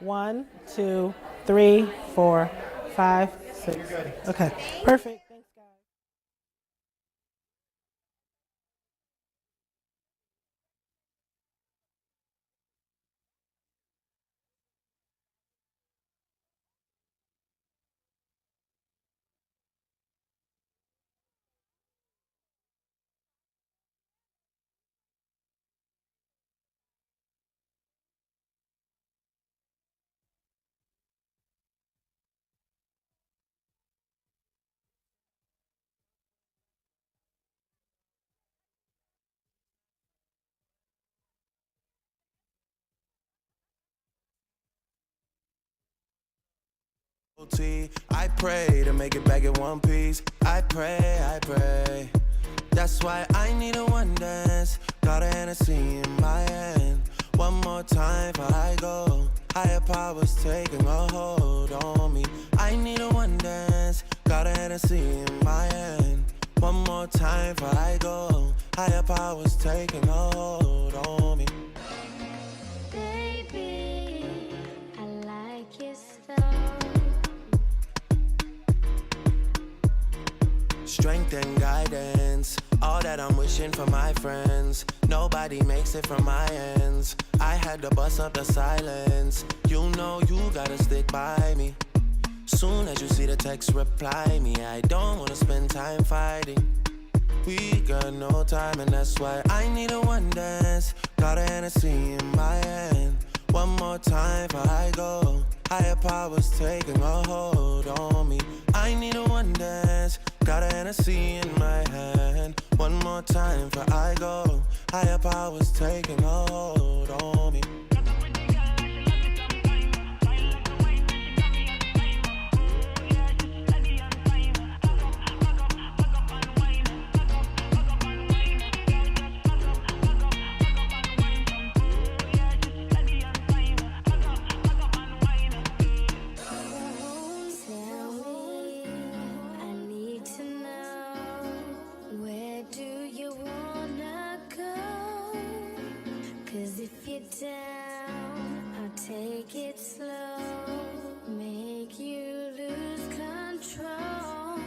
1, 2, 3, 4, 5, 6. Okay, perfect. Thanks, guys. I pray to make it back in one piece. I pray. That's why I need a one dance. Got a Hennessy in my hand. One more time before I go. Higher powers taking a hold on me. I need a one dance. Got a Hennessy in my hand. One more time before I go. Higher powers taking a hold on me. Baby, I like your style. Strength and guidance, all that I'm wishing for my friends. Nobody makes it from my ends. I had to bust up the silence. You know you gotta stick by me. Soon as you see the text, reply me. I don't wanna spend time fighting. We got no time, and that's why I need a one dance. Got a Hennessy in my hand. One more time before I go. Higher powers taking a hold on me. I need a one dance. Got a Hennessy in my hand. One more time before I go. Higher powers taking a hold on me. Down, I'll take it slow, make you lose control.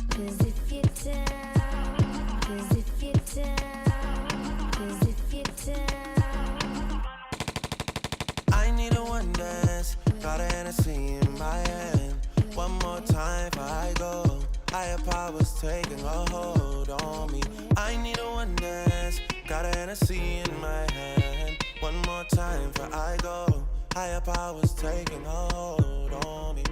Cause if you're down, cause if you're down, cause if you're down. I need a one dance, got a Hennessy in my hand. One more time before I go. Higher powers taking a hold on me. I need a one dance. Got a Hennessy in my hand. One more time before I go. Higher powers taking a hold on me.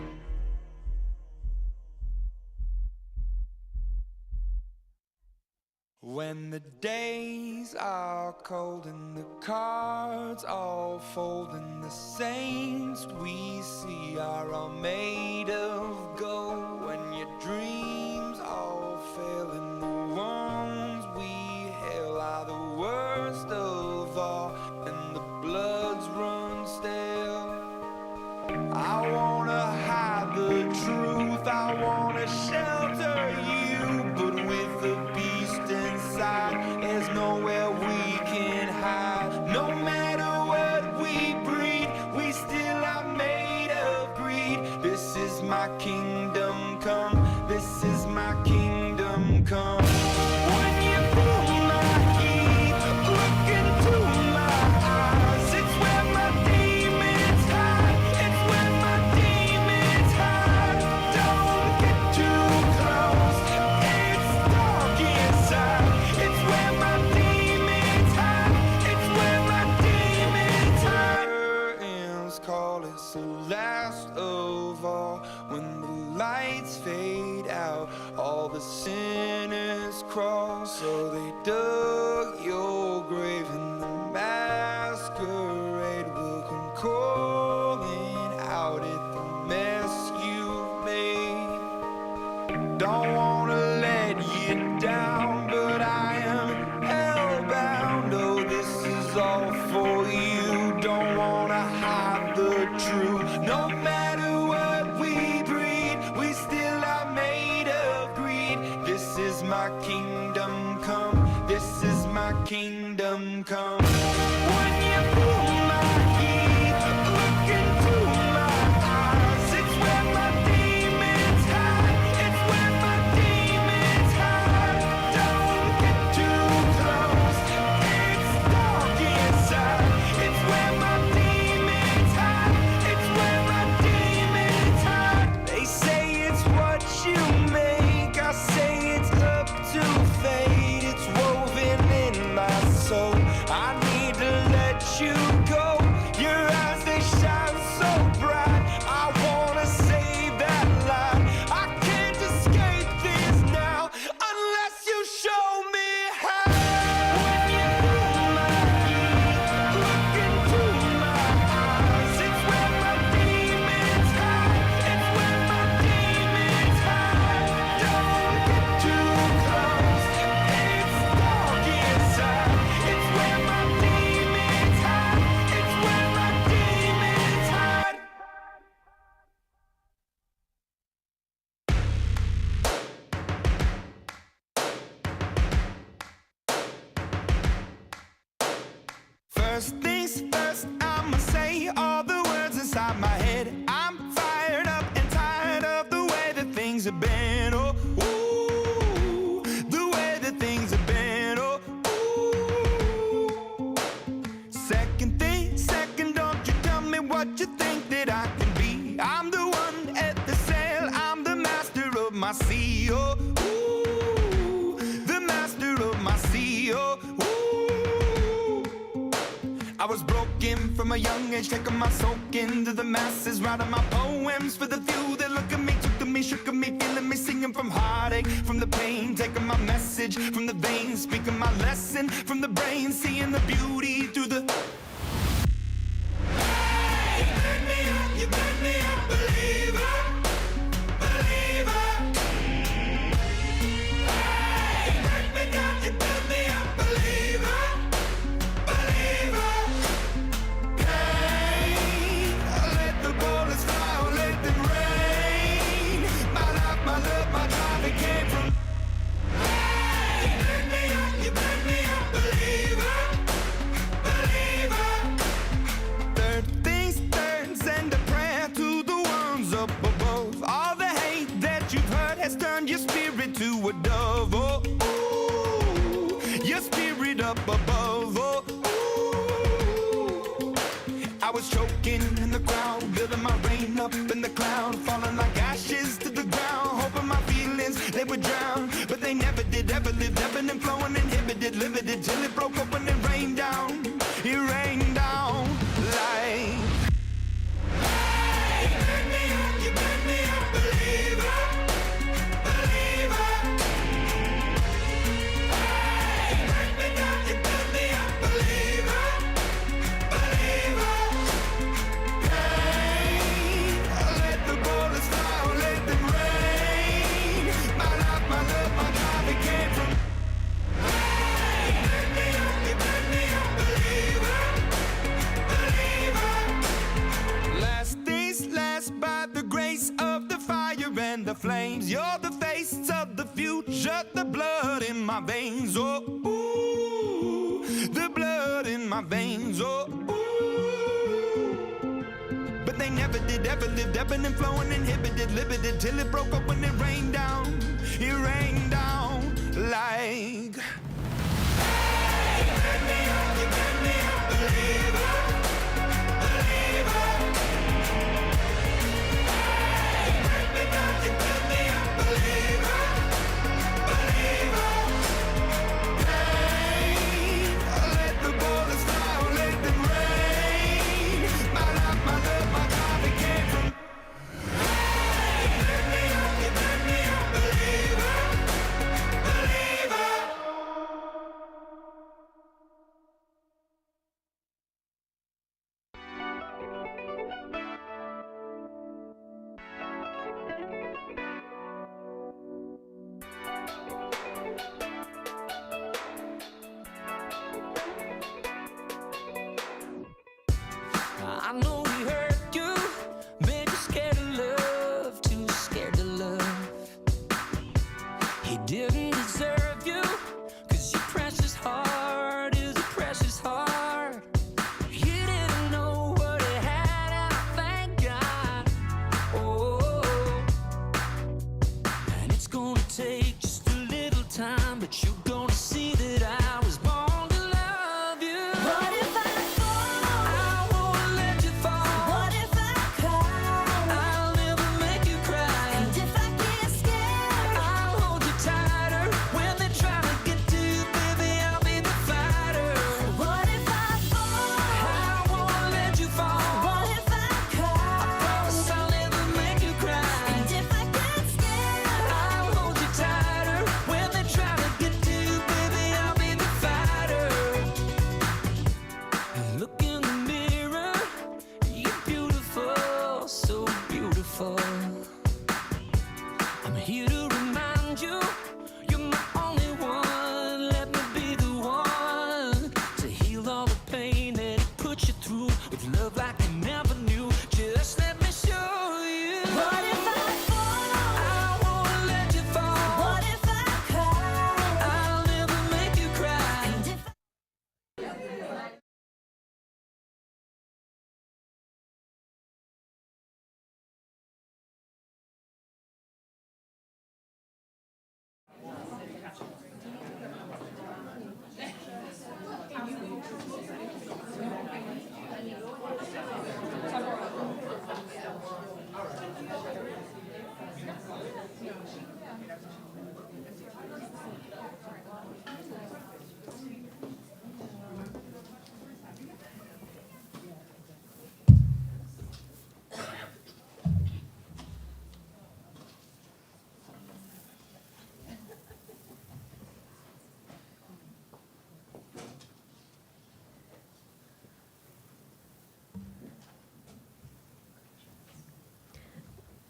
When the days are cold and the cards all fold and the saints we see are all made of gold, when your dreams all fail and the ones we hail are the worst of all and the bloods run stale, I wanna hide the truth, I wanna shelter you, but with the beast inside, there's nowhere we can hide. No matter what we breed, we still are made of greed. This is my kingdom come, this is my kingdom come. When you feel my heat, look into my eyes, it's where my demons hide, it's where my demons hide. Don't get too close, it's dark inside, it's where my demons hide, it's where my demons hide. Curtains call, it's the last of all. When the lights fade out, all the sinners crawl, so they dug your grave and the masquerade will come calling out at the mess you've made. Don't wanna let you down, but I am hellbound. Oh, this is all for you. Don't wanna hide the truth. No matter what we breed, we still are made of greed. kingdom come. When you pull my heat, look into my eyes, it's where my demons hide, it's where my demons hide. Don't get too close, it's dark inside, it's where my demons hide, it's where my demons hide. They say it's what you make, I say it's up to fate, it's woven in my soul. I need to let you go, your eyes they shine so bright, I wanna save that light. I can't escape this now, unless you show me how. When you pull my heat, look into my eyes, it's where my demons hide, it's where my demons hide. Don't get too close, it's dark inside, it's where my demons hide, it's where my demons hide. First things first, I'ma say all the words inside my head. I'm fired up and tired of the way that things have been. Oh, ooh, the way that things have been. Oh, ooh. Second thing, second, don't you tell me what you think that I can be. I'm the one at the sail, I'm the master of my sea. Oh, ooh, the master of my sea. Oh, ooh. I was broken from a young age, taking my soak into the masses, writing my poems for the few that look at me, took to me, shook at me, feeling me, singing from heartache, from the pain, taking my message from the veins, speaking my lesson from the brain, seeing the beauty through the. Hey, you make me up, you make me a believer, believer. Hey, you break me down, you build me a believer, believer. Pain, let the bullets fly, or let them rain. My life, my love, my drive, it came from. Hey, you make me up, you make me a believer, believer. Third things third, send a prayer to the ones up above. All the hate that you've heard has turned your spirit to a dove. Oh, ooh, your spirit up above. Oh, ooh. I was choking in the crowd, building my rain up in the cloud, falling like ashes to the ground, hoping my feelings they would drown, but they never did, ever lived, ebbing and flowing, inhibited, limited, till it broke up when it rained down. It rained down like. Hey, you make me up, you make me a believer, believer. Hey, you break me down, you build me a believer, believer. Pain, let the bullets fly, or let them rain. My life, my love, my drive, it came from. Hey, you make me up, you make me a believer, believer. Last things last, by the grace of the fire and the flames. You're the face of the future, the blood in my veins. Oh, ooh, the blood in my veins. Oh, ooh. But they never did, ever lived, ebbing and flowing, inhibited, limited, till it broke up when it rained down. It rained down like. Hey, you make me up, you make me a believer, believer. Hey, you break me down, you build me a believer, believer. Pain, let the bullets fly, or let them rain. My life, my love, my drive, it came from. Hey, you make me up, you make me a believer, believer.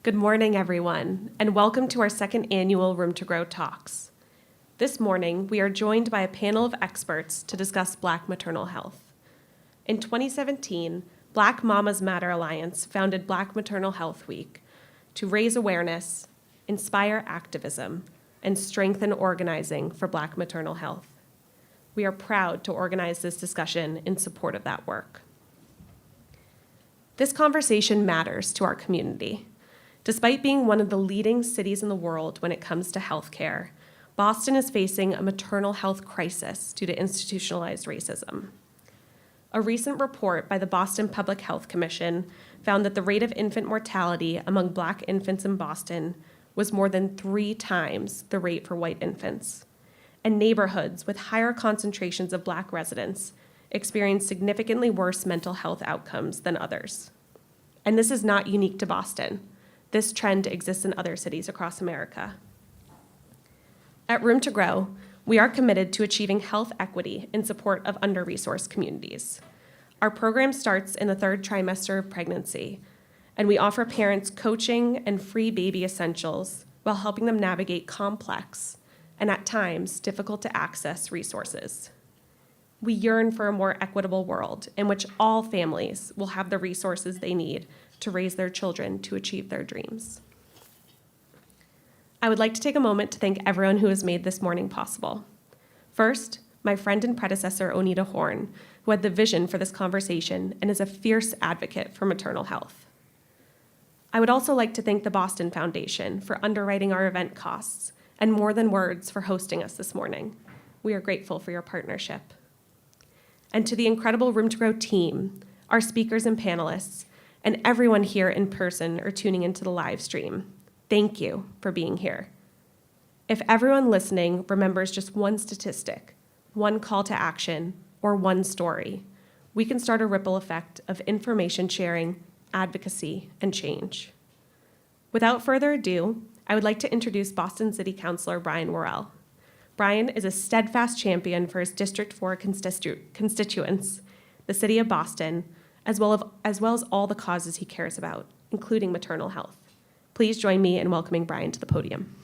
Good morning, everyone, and welcome to our second annual Room to Grow Talks. This morning, we are joined by a panel of experts to discuss Black maternal health. In 2017, Black Mamas Matter Alliance founded Black Maternal Health Week to raise awareness, inspire activism, and strengthen organizing for Black maternal health. We are proud to organize this discussion in support of that work. This conversation matters to our community. Despite being one of the leading cities in the world when it comes to healthcare, Boston is facing a maternal health crisis due to institutionalized racism. A recent report by the Boston Public Health Commission found that the rate of infant mortality among Black infants in Boston was more than 3 times the rate for white infants. And neighborhoods with higher concentrations of Black residents experience significantly worse mental health outcomes than others. And this is not unique to Boston. This trend exists in other cities across America. At Room to Grow, we are committed to achieving health equity in support of under-resourced communities. Our program starts in the 3rd trimester of pregnancy, and we offer parents coaching and free baby essentials while helping them navigate complex and at times difficult to access resources. We yearn for a more equitable world in which all families will have the resources they need to raise their children to achieve their dreams. I would like to take a moment to thank everyone who has made this morning possible. First, my friend and predecessor, Onita Horn, who had the vision for this conversation and is a fierce advocate for maternal health. I would also like to thank the Boston Foundation for underwriting our event costs and More Than Words for hosting us this morning. We are grateful for your partnership. And to the incredible Room to Grow team, our speakers and panelists, and everyone here in person or tuning into the live stream, thank you for being here. If everyone listening remembers just one statistic, one call to action, or one story, we can start a ripple effect of information sharing, advocacy, and change. Without further ado, I would like to introduce Boston City Councilor Brian Worrell. Brian is a steadfast champion for his District 4 constituents, the City of Boston, as well as all the causes he cares about, including maternal health. Please join me in welcoming Brian to the podium.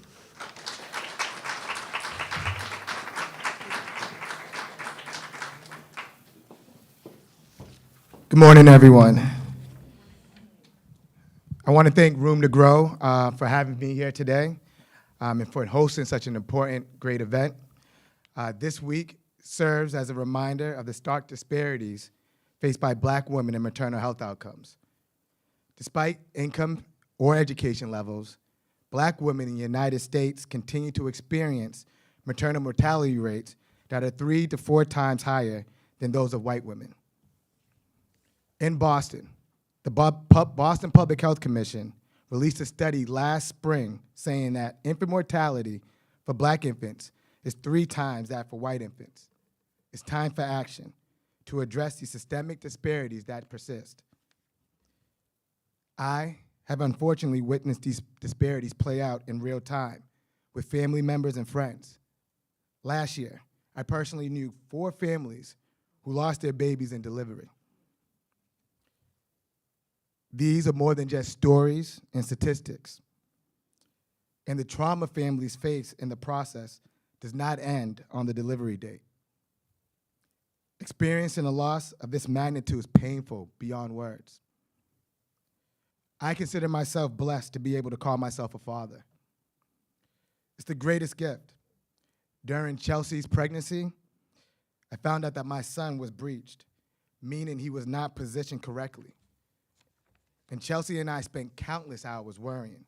Good morning, everyone. I want to thank Room to Grow for having me here today and for hosting such an important, great event. This week serves as a reminder of the stark disparities faced by Black women in maternal health outcomes. Despite income or education levels, Black women in the United States continue to experience maternal mortality rates that are 3 to 4 times higher than those of white women. In Boston, the Boston Public Health Commission released a study last spring saying that infant mortality for Black infants is 3 times that for white infants. It's time for action to address the systemic disparities that persist. I have unfortunately witnessed these disparities play out in real time with family members and friends. Last year, I personally knew 4 families who lost their babies in delivery. These are more than just stories and statistics. And the trauma families face in the process does not end on the delivery date. Experiencing a loss of this magnitude is painful beyond words. I consider myself blessed to be able to call myself a father. It's the greatest gift. During Chelsea's pregnancy, I found out that my son was breached, meaning he was not positioned correctly. And Chelsea and I spent countless hours worrying.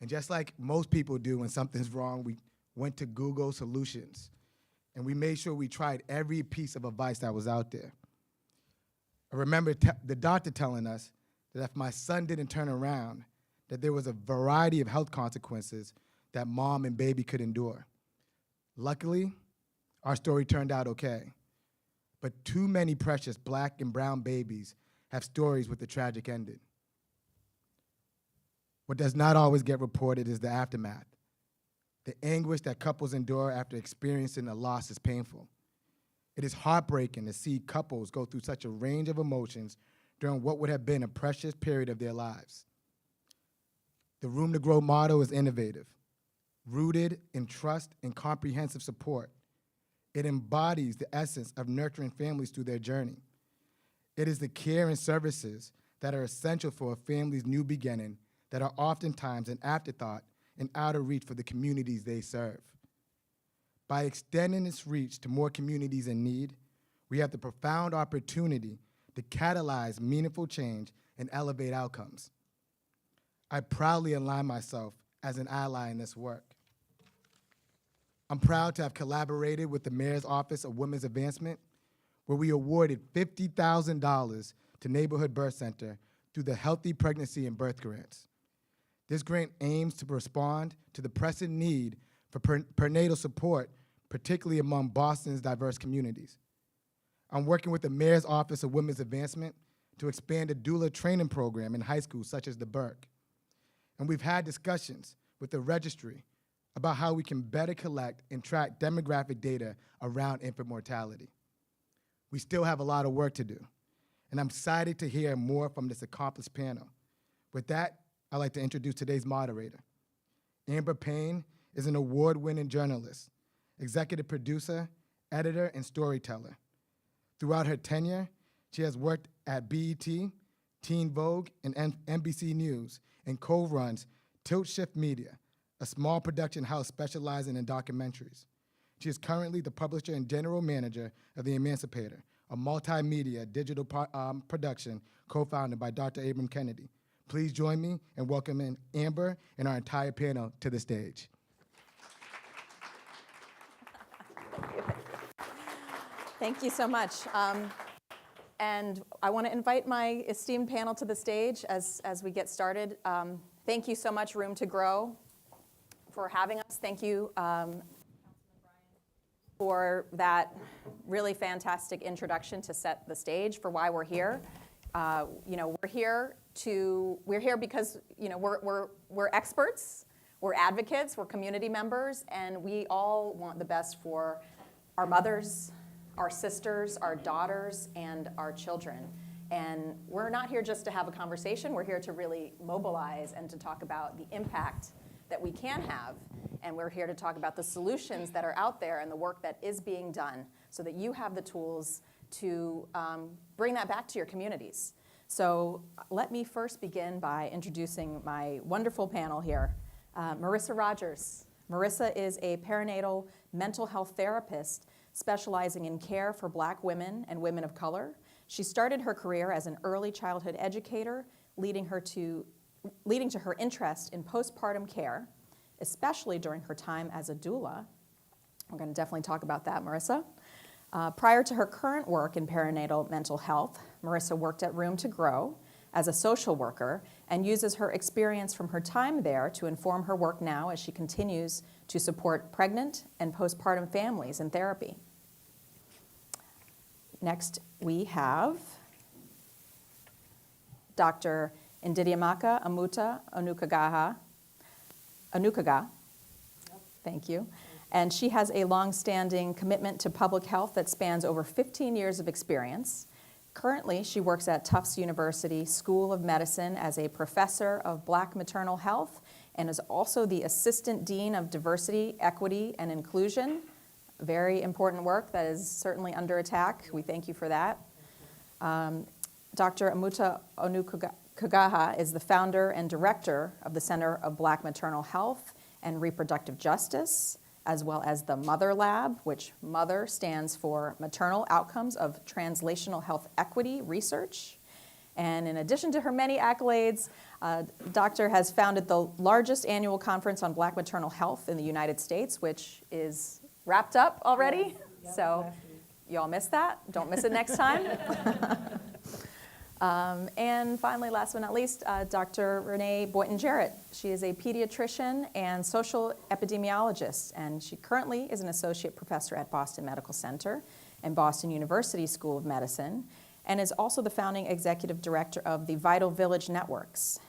And just like most people do when something's wrong, we went to Google solutions. And we made sure we tried every piece of advice that was out there. I remember the doctor telling us that if my son didn't turn around, that there was a variety of health consequences that mom and baby could endure. Luckily, our story turned out okay. But too many precious Black and brown babies have stories with a tragic ending. What does not always get reported is the aftermath. The anguish that couples endure after experiencing a loss is painful. It is heartbreaking to see couples go through such a range of emotions during what would have been a precious period of their lives. The Room to Grow motto is innovative, rooted in trust and comprehensive support. It embodies the essence of nurturing families through their journey. It is the care and services that are essential for a family's new beginning that are oftentimes an afterthought and out of reach for the communities they serve. By extending its reach to more communities in need, we have the profound opportunity to catalyze meaningful change and elevate outcomes. I proudly align myself as an ally in this work. I'm proud to have collaborated with the Mayor's Office of Women's Advancement, where we awarded $50,000 to Neighborhood Birth Center through the Healthy Pregnancy and Birth Grants. This grant aims to respond to the pressing need for perinatal support, particularly among Boston's diverse communities. I'm working with the Mayor's Office of Women's Advancement to expand the doula training program in high schools such as the Burke. And we've had discussions with the registry about how we can better collect and track demographic data around infant mortality. We still have a lot of work to do, and I'm excited to hear more from this accomplished panel. With that, I'd like to introduce today's moderator. Amber Payne is an award-winning journalist, executive producer, editor, and storyteller. Throughout her tenure, she has worked at BET, Teen Vogue, and NBC News, and co-runs Tilt Shift Media, a small production house specializing in documentaries. She is currently the publisher and general manager of the Emancipator, a multimedia digital production co-founded by Dr. Abram Kennedy. Please join me in welcoming Amber and our entire panel to the stage. Thank you so much. And I want to invite my esteemed panel to the stage as we get started. Thank you so much, Room to Grow, for having us. Thank you for that really fantastic introduction to set the stage for why we're here. We're here because we're experts, we're advocates, we're community members, and we all want the best for our mothers, our sisters, our daughters, and our children. And we're not here just to have a conversation, we're here to really mobilize and to talk about the impact that we can have. And we're here to talk about the solutions that are out there and the work that is being done so that you have the tools to bring that back to your communities. So let me first begin by introducing my wonderful panel here. Marissa Rogers. Marissa is a perinatal mental health therapist specializing in care for Black women and women of color. She started her career as an early childhood educator, leading to her interest in postpartum care, especially during her time as a doula. We're going to definitely talk about that, Marissa. Prior to her current work in perinatal mental health, Marissa worked at Room to Grow as a social worker and uses her experience from her time there to inform her work now as she continues to support pregnant and postpartum families in therapy. Next, we have Dr. Ndidiamaka Amutah Onukagha. Thank you. And she has a long-standing commitment to public health that spans over 15 years of experience. Currently, she works at Tufts University School of Medicine as a professor of Black Maternal Health and is also the Assistant Dean of Diversity, Equity, and Inclusion. Very important work that is certainly under attack. We thank you for that. Dr. Amutah Onukagha is the founder and director of the Center of Black Maternal Health and Reproductive Justice, as well as the Mother Lab, which Mother stands for Maternal Outcomes of Translational Health Equity Research. And in addition to her many accolades, Doctor has founded the largest annual conference on Black maternal health in the United States, which is wrapped up already. Yes. So you all missed that. Don't miss it next time. And finally, last but not least, Dr. Renee Boynton-Jarrett. She is a pediatrician and social epidemiologist, and she currently is an associate professor at Boston Medical Center and Boston University School of Medicine, and is also the founding executive director of the Vital Village Networks.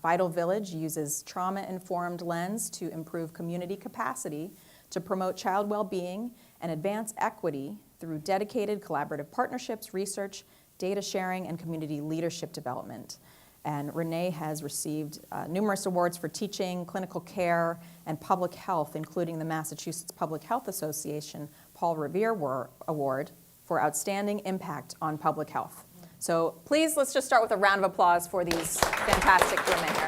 Vital Village uses trauma-informed lens to improve community capacity to promote child well-being and advance equity through dedicated collaborative partnerships, research, data sharing, and community leadership development. And Renee has received numerous awards for teaching, clinical care, and public health, including the Massachusetts Public Health Association Paul Revere Award for Outstanding Impact on Public Health. So please, let's just start with a round of applause for these fantastic women here.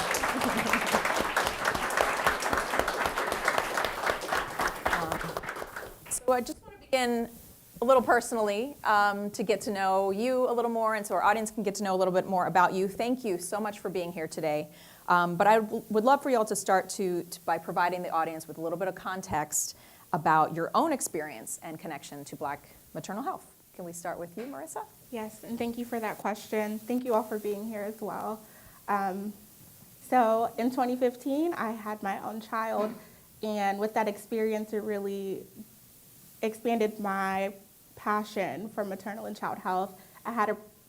So I just want to begin a little personally to get to know you a little more, and so our audience can get to know a little bit more about you. Thank you so much for being here today. But I would love for you all to start by providing the audience with a little bit of context about your own experience and connection to Black maternal health. Can we start with you, Marissa? Yes, and thank you for that question. Thank you all for being here as well. So in 2015, I had my own child, and with that experience, it really expanded my passion for maternal and child health.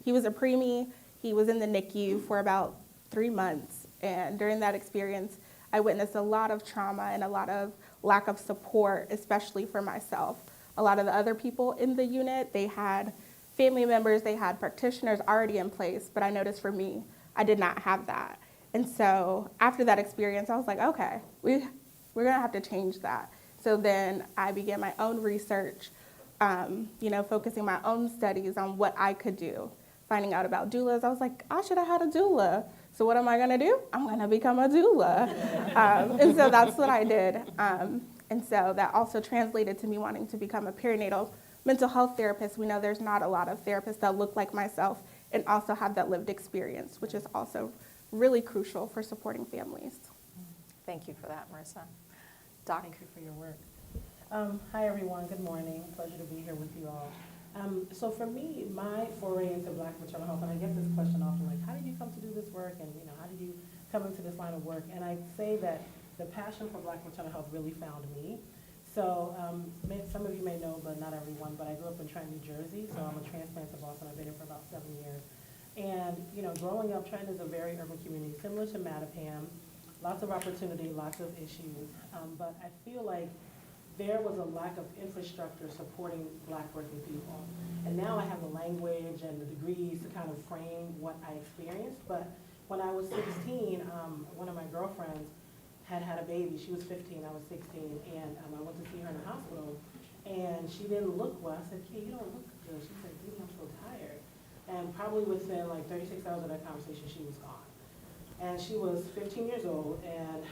He was a preemie. He was in the NICU for about 3 months, and during that experience, I witnessed a lot of trauma and a lot of lack of support, especially for myself. A lot of the other people in the unit, they had family members, they had practitioners already in place, but I noticed for me, I did not have that. And so after that experience, I was like, okay, we're gonna have to change that. So then I began my own research, focusing my own studies on what I could do. Finding out about doulas, I was like, I should have had a doula. So what am I gonna do? I'm gonna become a doula. And so that's what I did. And so that also translated to me wanting to become a perinatal mental health therapist. We know there's not a lot of therapists that look like myself and also have that lived experience, which is also really crucial for supporting families. Thank you for that, Marissa. Doc? Thank you for your work. Hi, everyone. Good morning. Pleasure to be here with you all. So for me, my foray into Black maternal health, and I get this question often, like, how did you come to do this work? And, how did you come into this line of work? And I say that the passion for Black maternal health really found me. So some of you may know, but not everyone, but I grew up in Trenton, New Jersey. So I'm a transplant to Boston. I've been here for about 7 years. And, growing up, Trenton is a very urban community, similar to Mattapan. Lots of opportunity, lots of issues. But I feel like there was a lack of infrastructure supporting Black working people. And now I have the language and the degrees to kind of frame what I experienced. But when I was 16, one of my girlfriends had a baby. She was 15, I was 16, and I went to see her in the hospital. And she didn't look well. I said, "Kid, you don't look good." She said, "Dude, I'm so tired." And probably within like 36 hours of that conversation, she was gone. And she was 15 years old, and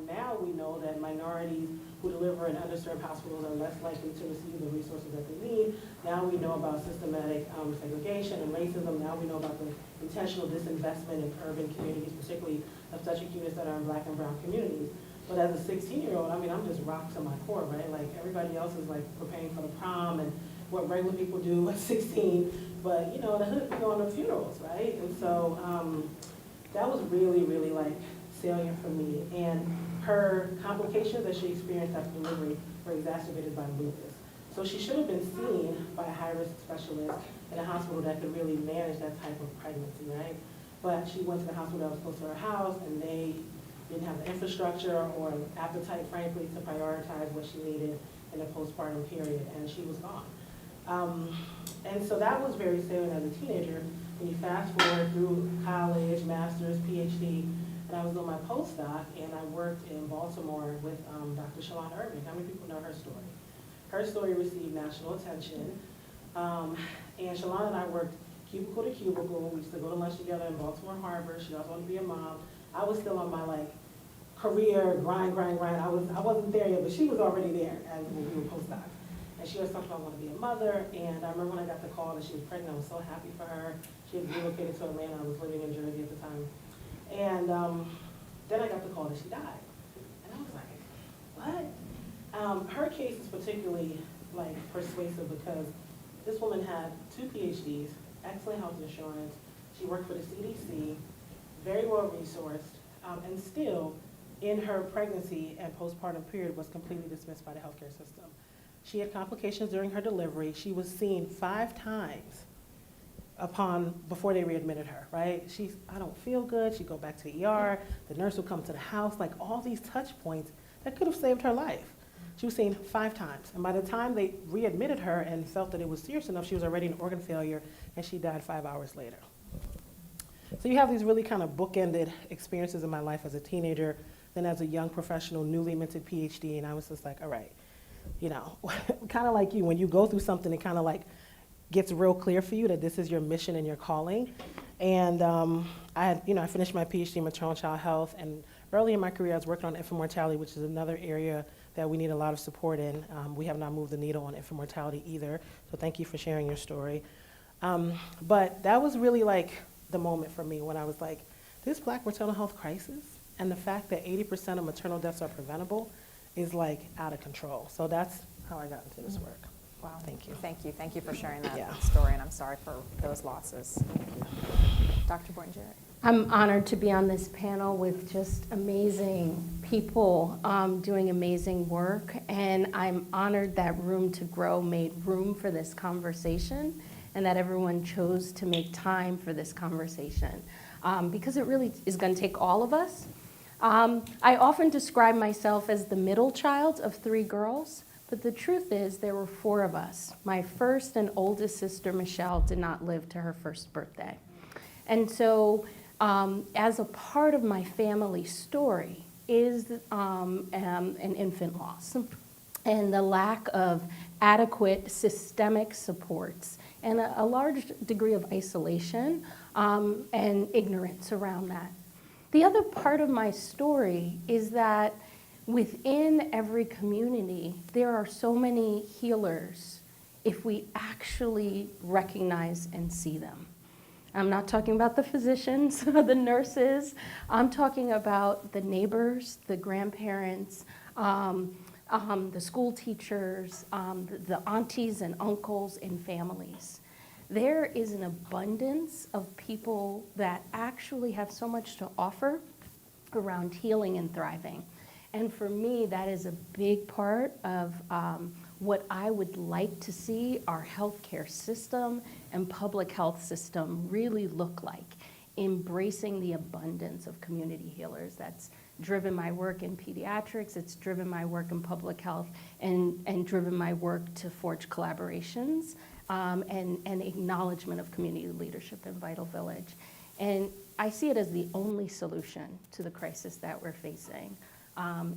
now we know that minorities who deliver in underserved hospitals are less likely to receive the resources that they need. Now we know about systematic segregation and racism. Now we know about the intentional disinvestment in urban communities, particularly obstetric units that are in Black and brown communities. But as a 16-year-old, I'm just rocked to my core, right? Like everybody else is like preparing for the prom and what regular people do at 16. But the hood, we go on the funerals, right? And so that was really, really like salient for me. And her complications that she experienced after delivery were exacerbated by lupus. So she should have been seen by a high-risk specialist in a hospital that could really manage that type of pregnancy, right? But she went to the hospital that was close to her house, and they didn't have the infrastructure or appetite, frankly, to prioritize what she needed in the postpartum period, and she was gone. And so that was very salient as a teenager. When you fast forward through college, master's, PhD, and I was doing my postdoc, and I worked in Baltimore with Dr. Shalon Irving. How many people know her story? Her story received national attention, and Shalon and I worked cubicle to cubicle. We used to go to lunch together in Baltimore Harbor. She also wanted to be a mom. I was still on my career grind. I wasn't there yet, but she was already there as we were postdocs. And she was talking about wanting to be a mother, and I remember when I got the call that she was pregnant, I was so happy for her. She had relocated to Atlanta. I was living in Jersey at the time. And then I got the call that she died. And I was like, what? Her case is particularly persuasive because this woman had 2 PhDs, excellent health insurance. She worked for the CDC, very well resourced, and still in her pregnancy and postpartum period was completely dismissed by the healthcare system. She had complications during her delivery. She was seen 5 times before they readmitted her, right? I don't feel good. She'd go back to the ER. The nurse would come to the house, all these touch points that could have saved her life. She was seen 5 times. And by the time they readmitted her and felt that it was serious enough, she was already in organ failure, and she died 5 hours later. So you have these really kind of bookended experiences in my life as a teenager, then as a young professional, newly minted PhD, and I was just like, all right, you know, kind of like you, when you go through something, it kind of like gets real clear for you that this is your mission and your calling. And I finished my PhD in maternal child health, and early in my career, I was working on infant mortality, which is another area that we need a lot of support in. We have not moved the needle on infant mortality either, so thank you for sharing your story. But that was really like the moment for me when I was like, this Black maternal health crisis and the fact that 80% of maternal deaths are preventable is like out of control. So that's how I got into this work. Wow. Thank you. Thank you for sharing that Yeah. story, and I'm sorry for those losses. Dr. Boynton-Jarrett. I'm honored to be on this panel with just amazing people doing amazing work, and I'm honored that Room to Grow made room for this conversation and that everyone chose to make time for this conversation because it really is going to take all of us. I often describe myself as the middle child of 3 girls, but the truth is there were 4 of us. My first and oldest sister, Michelle, did not live to her first birthday. And so as a part of my family story is an infant loss and the lack of adequate systemic supports and a large degree of isolation and ignorance around that. The other part of my story is that within every community, there are so many healers if we actually recognize and see them. I'm not talking about the physicians, the nurses. I'm talking about the neighbors, the grandparents, the school teachers, the aunties and uncles and families. There is an abundance of people that actually have so much to offer around healing and thriving. And for me, that is a big part of what I would like to see our healthcare system and public health system really look like, embracing the abundance of community healers. That's driven my work in pediatrics, it's driven my work in public health, and driven my work to forge collaborations and acknowledgement of community leadership in Vital Village. And I see it as the only solution to the crisis that we're facing,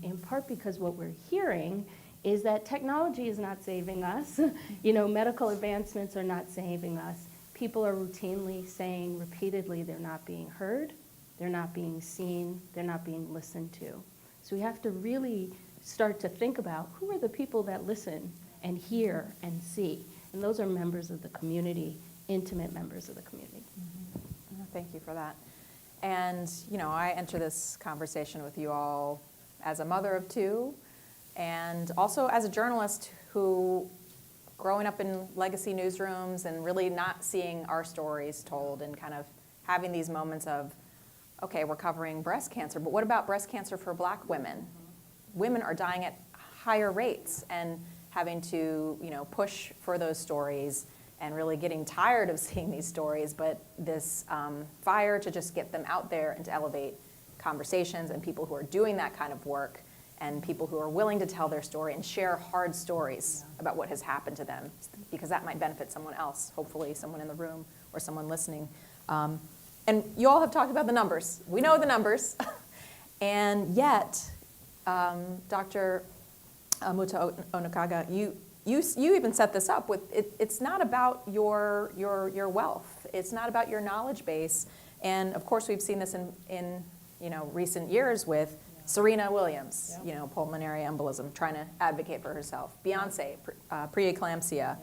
in part because what we're hearing is that technology is not saving us. You know, medical advancements are not saving us. People are routinely saying repeatedly they're not being heard, they're not being seen, they're not being listened to. So we have to really start to think about who are the people that listen and hear and see. And those are members of the community, intimate members of the community. Mm-hmm. Thank you for that. And, you know, I enter this conversation with you all as a mother of 2, and also as a journalist who, growing up in legacy newsrooms and really not seeing our stories told and kind of having these moments of, okay, we're covering breast cancer, but what about breast cancer for Black women? Mm-hmm. Women are dying at higher rates, and having to, you know, push for those stories and really getting tired of seeing these stories, but this fire to just get them out there and to elevate conversations and people who are doing that kind of work and people who are willing to tell their story and share hard stories about what has happened to them, because that might benefit someone else, hopefully someone in the room or someone listening. And you all have talked about the numbers. We know the numbers. And yet, Dr. Amutah Onukagha, you even set this up with, it's not about your wealth. It's not about your knowledge base. And of course, we've seen this in recent years with Serena Williams, pulmonary embolism, trying to advocate for herself. Beyonce, preeclampsia.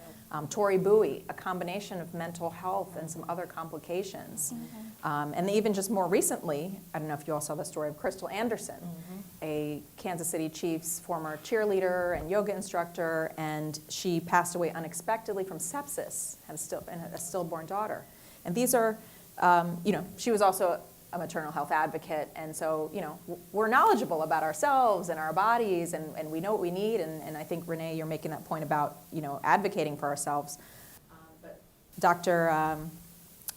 Tori Bowie, a combination of mental health and some other complications. Mm-hmm. And even just more recently, I don't know if you all saw the story of Crystal Anderson, mm-hmm. a Kansas City Chiefs former cheerleader and yoga instructor, and she passed away unexpectedly from sepsis, and a stillborn daughter. And these are, she was also a maternal health advocate, and so, we're knowledgeable about ourselves and our bodies, and we know what we need, and I think, Renee, you're making that point about, advocating for ourselves. But Dr.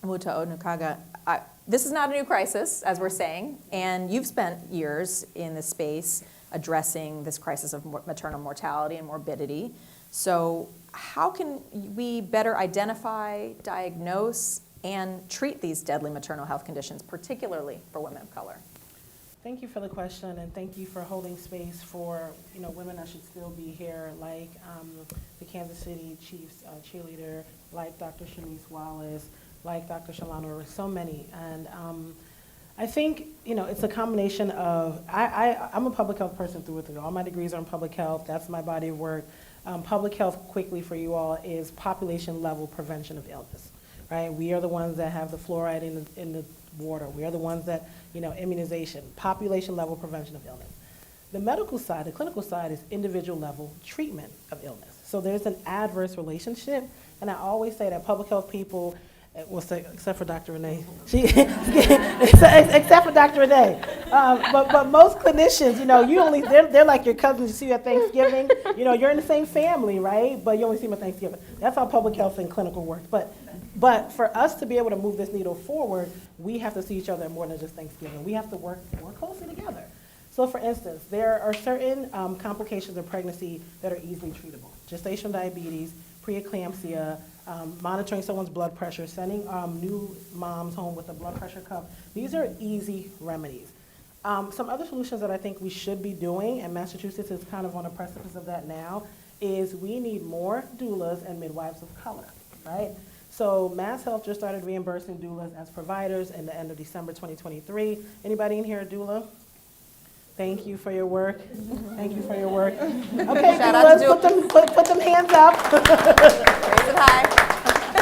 Amutah Onukagha, this is not a new crisis, as we're saying, and you've spent years in this space addressing this crisis of maternal mortality and morbidity. So how can we better identify, diagnose, and treat these deadly maternal health conditions, particularly for women of color? Thank you for the question, and thank you for holding space for women that should still be here, like the Kansas City Chiefs cheerleader, like Dr. Shanice Wallace, like Dr. Shalana, so many. And I think it's a combination of I'm a public health person through and through. All my degrees are in public health. That's my body of work. Public health, quickly for you all, is population level prevention of illness. Right? We are the ones that have the fluoride in the water. We are the ones that, immunization, population level prevention of illness. The medical side, the clinical side, is individual level treatment of illness. So there's an adverse relationship, and I always say that public health people, except for Dr. Renee, except for Dr. Renee, but most clinicians, they're like your cousins you see at Thanksgiving. You're in the same family, right? But you only see them at Thanksgiving. That's how public health and clinical works. But for us to be able to move this needle forward, we have to see each other more than just Thanksgiving. We have to work more closely together. So for instance, there are certain complications of pregnancy that are easily treatable. Gestational diabetes, preeclampsia, monitoring someone's blood pressure, sending new moms home with a blood pressure cuff. These are easy remedies. Some other solutions that I think we should be doing, and Massachusetts is kind of on the precipice of that now, is we need more doulas and midwives of color, right? So Mass Health just started reimbursing doulas as providers in the end of December 2023. Anybody in here a doula? Thank you for your work. Thank you for your work. Okay, Shout out to doulas, put them hands up. Raise it high.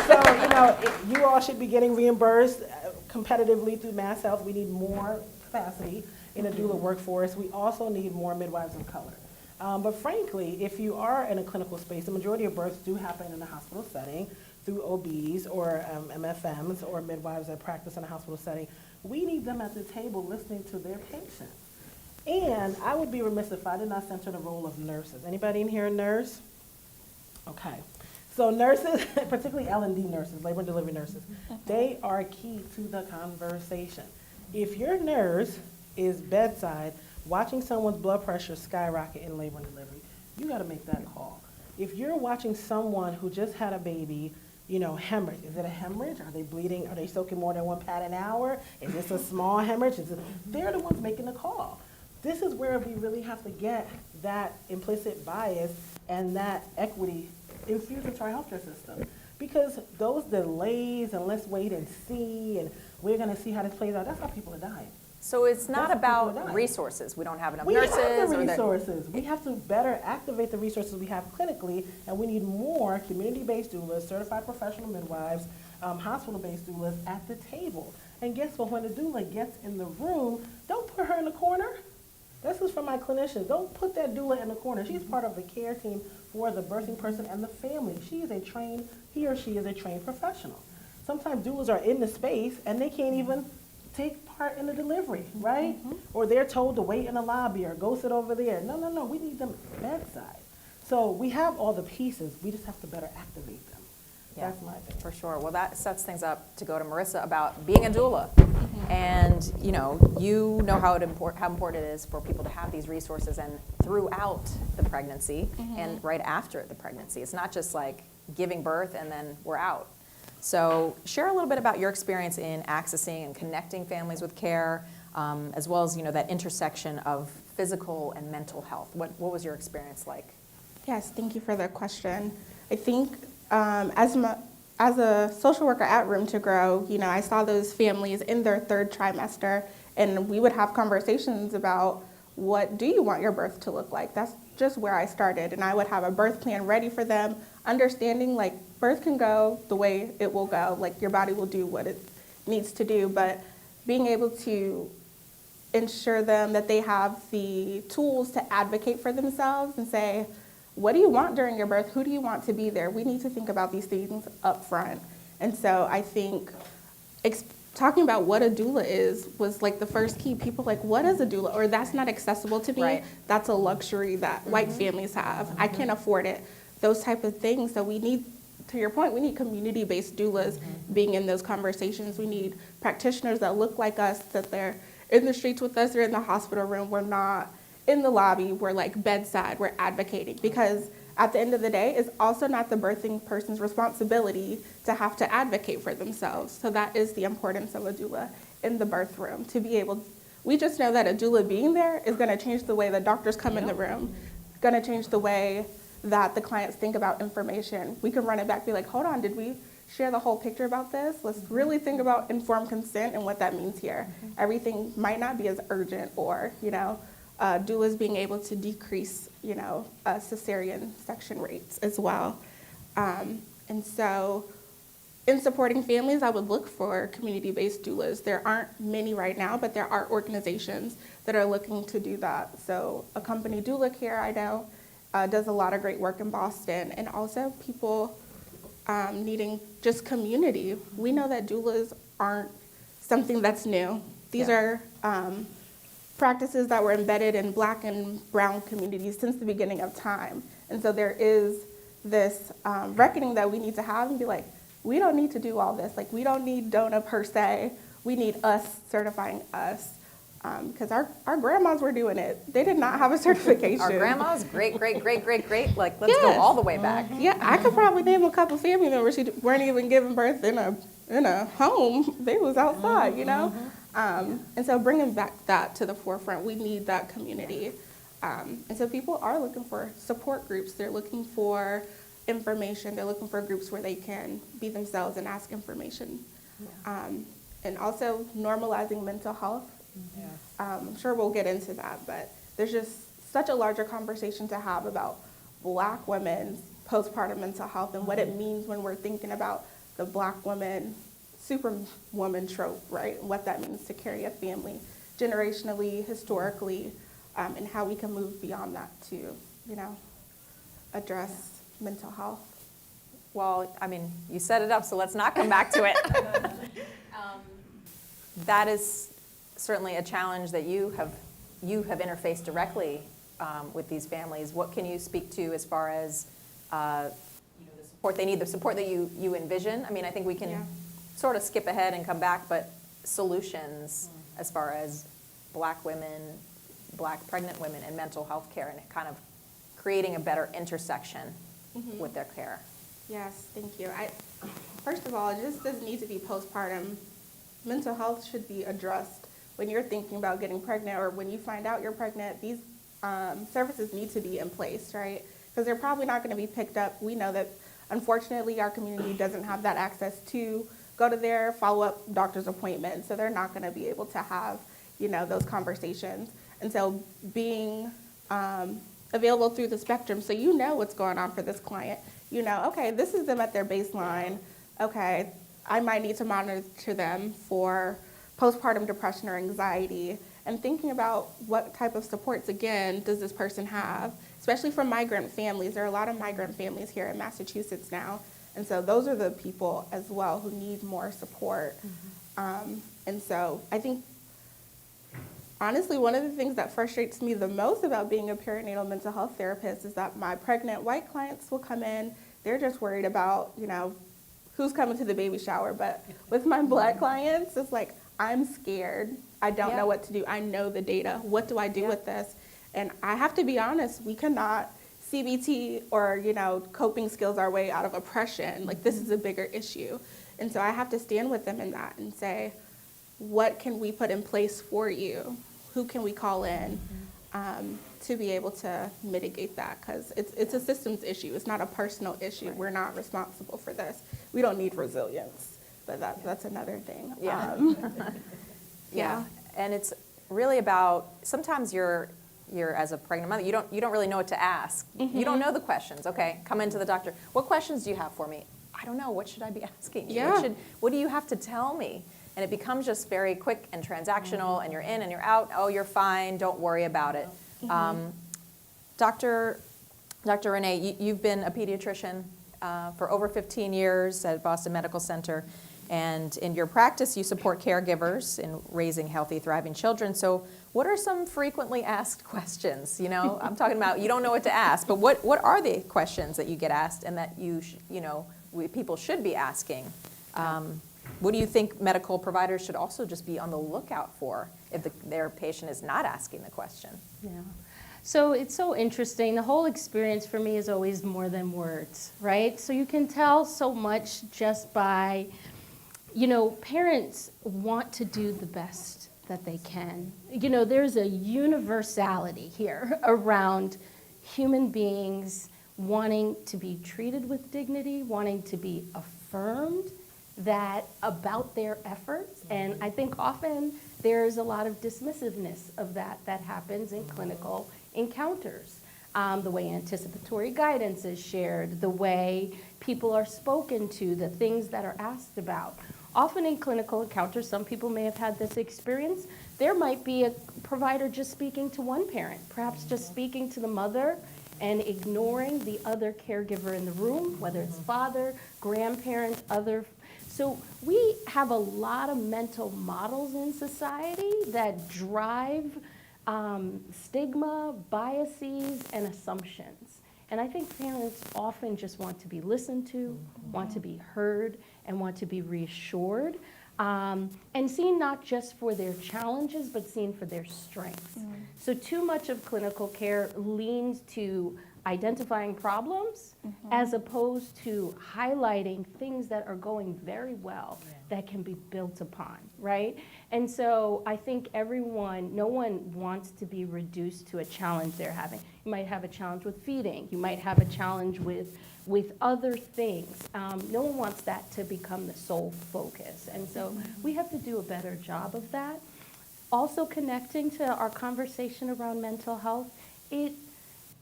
So, you all should be getting reimbursed competitively through Mass Health. We need more capacity in the doula workforce. We also need more midwives of color. But frankly, if you are in a clinical space, the majority of births do happen in a hospital setting through OBs or MFMs or midwives that practice in a hospital setting. We need them at the table listening to their patients. And I would be remiss if I did not center the role of nurses. Anybody in here a nurse? Okay. So nurses, particularly L&D nurses, labor and delivery nurses, they are key to the conversation. If your nurse is bedside watching someone's blood pressure skyrocket in labor and delivery, you got to make that call. If you're watching someone who just had a baby, hemorrhage. Is it a hemorrhage? Are they bleeding? Are they soaking more than 1 pad an hour? Is this a small hemorrhage? They're the ones making the call. This is where we really have to get that implicit bias and that equity infused into our healthcare system. Because those delays and let's wait and see and we're going to see how this plays out, that's how people are dying. So it's not about resources. We don't have enough nurses. We have the resources. We have to better activate the resources we have clinically, and we need more community-based doulas, certified professional midwives, hospital-based doulas at the table. And guess what? When the doula gets in the room, don't put her in the corner. This is from my clinicians. Don't put that doula in the corner. She's part of the care team for the birthing person and the family. He or she is a trained professional. Sometimes doulas are in the space and they can't even take part in the delivery, right? Mm-hmm. Or they're told to wait in the lobby or go sit over there. No, we need them bedside. So we have all the pieces. We just have to better activate them. Yeah, that's my thing. For sure. Well, that sets things up to go to Marissa about being a doula. And you know how important it is for people to have these resources and throughout the pregnancy and right after the pregnancy. It's not just like giving birth and then we're out. So share a little bit about your experience in accessing and connecting families with care, as well as that intersection of physical and mental health. What was your experience like? Yes, thank you for the question. I think as a social worker at Room to Grow, I saw those families in their third trimester, and we would have conversations about what do you want your birth to look like. That's just where I started, and I would have a birth plan ready for them, understanding like birth can go the way it will go, like your body will do what it needs to do, but being able to ensure them that they have the tools to advocate for themselves and say, what do you want during your birth? Who do you want to be there? We need to think about these things up front. And so I think talking about what a doula is was like the first key. People like, what is a doula? Or that's not accessible to me. Right. That's a luxury that white families have. I can't afford it. Those type of things. So we need, to your point, we need community-based doulas being in those conversations. We need practitioners that look like us, that they're in the streets with us or in the hospital room. We're not in the lobby, we're like bedside, we're advocating. Because at the end of the day, it's also not the birthing person's responsibility to have to advocate for themselves. So that is the importance of a doula in the birth room, to be able, we just know that a doula being there is gonna change the way the doctors come in the room, gonna change the way that the clients think about information. We can run it back, be like, hold on, did we share the whole picture about this? Let's really think about informed consent and what that means here. Everything might not be as urgent, or, doulas being able to decrease, cesarean section rates as well. And so in supporting families, I would look for community-based doulas. There aren't many right now, but there are organizations that are looking to do that. So Accompany Doula Care, I know, does a lot of great work in Boston, and also people needing just community. We know that doulas aren't something that's new. These are practices that were embedded in Black and Brown communities since the beginning of time. And so there is this reckoning that we need to have and be like, we don't need to do all this. Like, we don't need DONA per se. We need us certifying us. Because our grandmas were doing it. They did not have a certification. Our grandmas, great, like, let's go all the way back. Yeah, I could probably name a couple family members who weren't even giving birth in a home. They was outside, And so bringing back that to the forefront, we need that community. And so people are looking for support groups. They're looking for information. They're looking for groups where they can be themselves and ask information. And also normalizing mental health. I'm sure we'll get into that, but there's just such a larger conversation to have about Black women's postpartum mental health and what it means when we're thinking about the Black woman, superwoman trope, right? And what that means to carry a family generationally, historically, and how we can move beyond that to, address mental health. Well, you set it up, so let's not come back to it. That is certainly a challenge that you have interfaced directly with these families. What can you speak to as far as the support they need, the support that you envision? I think we can sort of skip ahead and come back, but solutions as far as Black women, Black pregnant women, and mental health care, and kind of creating a better intersection with their care. Yes, thank you. First of all, it just doesn't need to be postpartum. Mental health should be addressed when you're thinking about getting pregnant, or when you find out you're pregnant. These services need to be in place, right? Because they're probably not going to be picked up. We know that, unfortunately, our community doesn't have that access to go to their follow-up doctor's appointment, so they're not going to be able to have, those conversations. And so being available through the spectrum, so you know what's going on for this client. Okay, this is them at their baseline. Okay, I might need to monitor them for postpartum depression or anxiety, and thinking about what type of supports, again, does this person have, especially for migrant families. There are a lot of migrant families here in Massachusetts now, and so those are the people as well who need more support. And so I think, honestly, one of the things that frustrates me the most about being a perinatal mental health therapist is that my pregnant white clients will come in, they're just worried about, who's coming to the baby shower. But with my Black clients, it's like, I'm scared. I don't know what to do. I know the data. What do I do with this? And I have to be honest, we cannot CBT or, coping skills our way out of oppression. Like, this is a bigger issue. And so I have to stand with them in that and say, what can we put in place for you? Who can we call in to be able to mitigate that? Because it's a systems issue. It's not a personal issue. We're not responsible for this. We don't need resilience. But that's another thing. Yeah, and it's really about, sometimes you're as a pregnant mother, you don't really know what to ask. You don't know the questions. Okay, come into the doctor. What questions do you have for me? I don't know. What should I be asking you? What do you have to tell me? And it becomes just very quick and transactional, and you're in and you're out. Oh, you're fine. Don't worry about it. Dr. Renee, you've been a pediatrician for over 15 years at Boston Medical Center. And in your practice, you support caregivers in raising healthy, thriving children. So what are some frequently asked questions? I'm talking about, you don't know what to ask, but what are the questions that you get asked and that people should be asking? What do you think medical providers should also just be on the lookout for if their patient is not asking the question? Yeah. So it's so interesting. The whole experience for me is always more than words, right? So you can tell so much just by, parents want to do the best that they can. There's a universality here around human beings wanting to be treated with dignity, wanting to be affirmed about their efforts. And I think often there's a lot of dismissiveness of that happens in clinical encounters. The way anticipatory guidance is shared, the way people are spoken to, the things that are asked about. Often in clinical encounters, some people may have had this experience. There might be a provider just speaking to one parent, perhaps just speaking to the mother and ignoring the other caregiver in the room, whether it's father, grandparent, other. So we have a lot of mental models in society that drive stigma, biases, and assumptions. And I think parents often just want to be listened to, want to be heard, and want to be reassured, and seen not just for their challenges, but seen for their strengths. So too much of clinical care leans to identifying problems as opposed to highlighting things that are going very well that can be built upon, right? And so I think no one wants to be reduced to a challenge they're having. You might have a challenge with feeding. You might have a challenge with other things. No one wants that to become the sole focus. And so we have to do a better job of that. Also connecting to our conversation around mental health,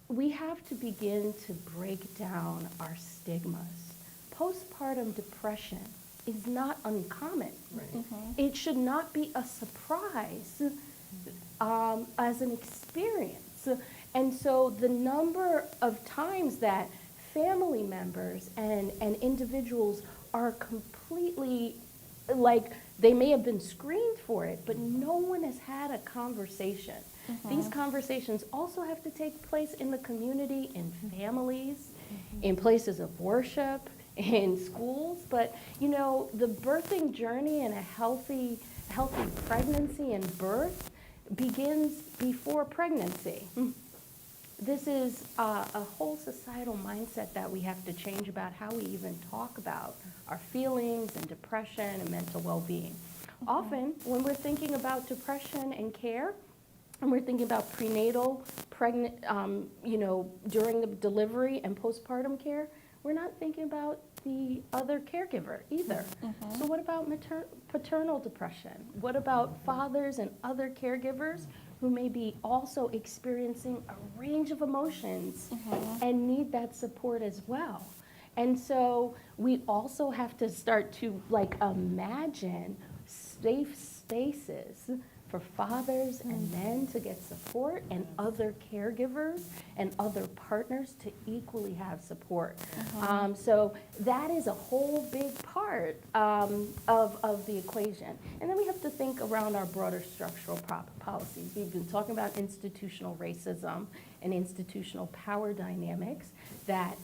we have to begin to break down our stigmas. Postpartum depression is not uncommon. It should not be a surprise as an experience. And so the number of times that family members and individuals are completely, they may have been screened for it, but no one has had a conversation. These conversations also have to take place in the community, in families, in places of worship, in schools. But, the birthing journey and a healthy pregnancy and birth begins before pregnancy. This is a whole societal mindset that we have to change about how we even talk about our feelings and depression and mental well-being. Often, when we're thinking about depression and care, and we're thinking about prenatal, pregnant, during the delivery and postpartum care, we're not thinking about the other caregiver either. So what about paternal depression? What about fathers and other caregivers who may be also experiencing a range of emotions and need that support as well? And so we also have to start to imagine safe spaces for fathers and men to get support, and other caregivers and other partners to equally have support. So that is a whole big part of the equation. And then we have to think around our broader structural policies. We've been talking about institutional racism and institutional power dynamics that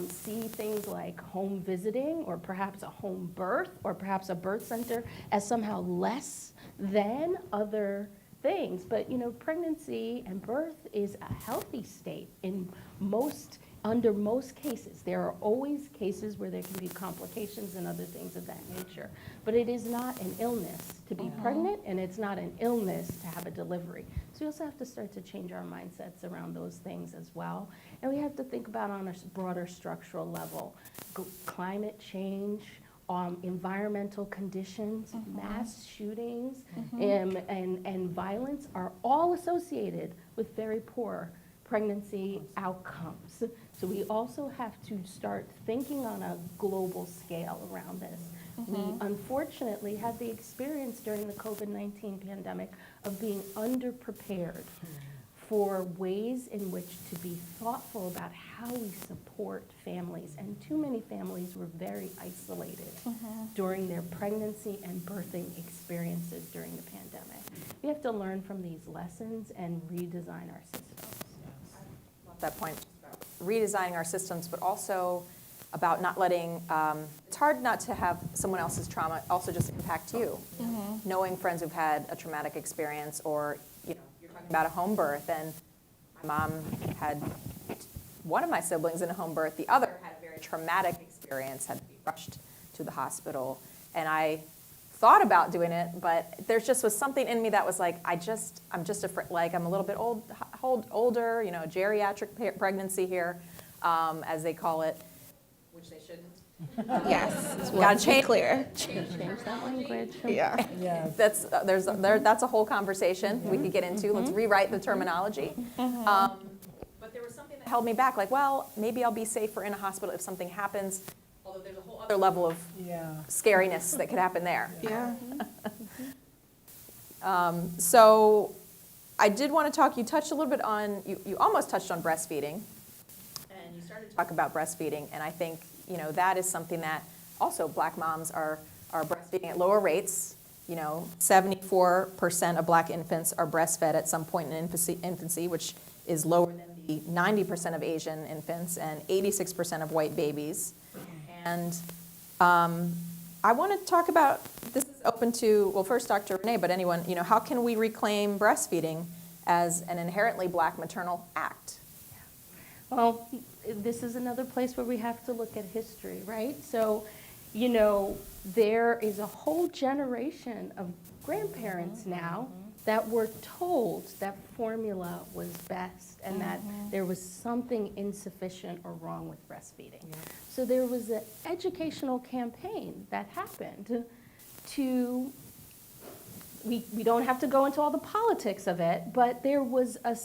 see things like home visiting, or perhaps a home birth, or perhaps a birth center as somehow less than other things. But pregnancy and birth is a healthy state under most cases. There are always cases where there can be complications and other things of that nature. But it is not an illness to be pregnant, and it's not an illness to have a delivery. So we also have to start to change our mindsets around those things as well. And we have to think about on a broader structural level, climate change, environmental conditions, mass shootings, and violence are all associated with very poor pregnancy outcomes. So we also have to start thinking on a global scale around this. We unfortunately had the experience during the COVID-19 pandemic of being underprepared for ways in which to be thoughtful about how we support families. And too many families were very isolated during their pregnancy and birthing experiences during the pandemic. We have to learn from these lessons and redesign our systems. Love that point. Redesigning our systems, but also about not letting, it's hard not to have someone else's trauma also just impact you. Knowing friends who've had a traumatic experience, or you're talking about a home birth, and My mom had one of my siblings in a home birth. The other had a very traumatic experience, had to be rushed to the hospital. And I thought about doing it, but there just was something in me that was like, I'm just afraid, like I'm a little bit older, you know, geriatric pregnancy here, as they call it, which they shouldn't. Yes, Gotta change. clear. Change that language. Yeah. Yeah. That's a whole conversation we could get into. Let's rewrite the terminology. But there was something that held me back, like, well, maybe I'll be safer in a hospital if something happens, although there's a whole other level of scariness that could happen there. Yeah. So I did want to talk, you touched a little bit on, you almost touched on breastfeeding, and you started to talk about breastfeeding, and I think, you know, that is something that also Black moms are breastfeeding at lower rates. You know, 74% of Black infants are breastfed at some point in infancy, which is lower than the 90% of Asian infants and 86% of white babies. And I want to talk about, this is open to, well, first Dr. Renee, but anyone, you know, how can we reclaim breastfeeding as an inherently Black maternal act? Well, this is another place where we have to look at history, right? So, you know, there is a whole generation of grandparents now that were told that formula was best and that there was something insufficient or wrong with breastfeeding. So there was an educational campaign that happened to, we don't have to go into all the politics of it, but there was a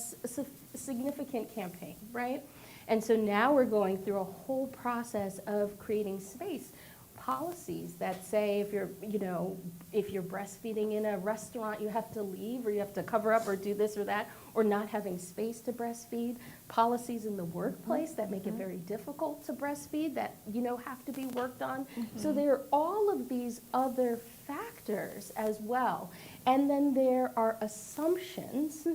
significant campaign, right? And so now we're going through a whole process of creating space. Policies that say if you're breastfeeding in a restaurant, you have to leave or you have to cover up or do this or that, or not having space to breastfeed. Policies in the workplace that make it very difficult to breastfeed that, you know, have to be worked on. So there are all of these other factors as well. And then there are assumptions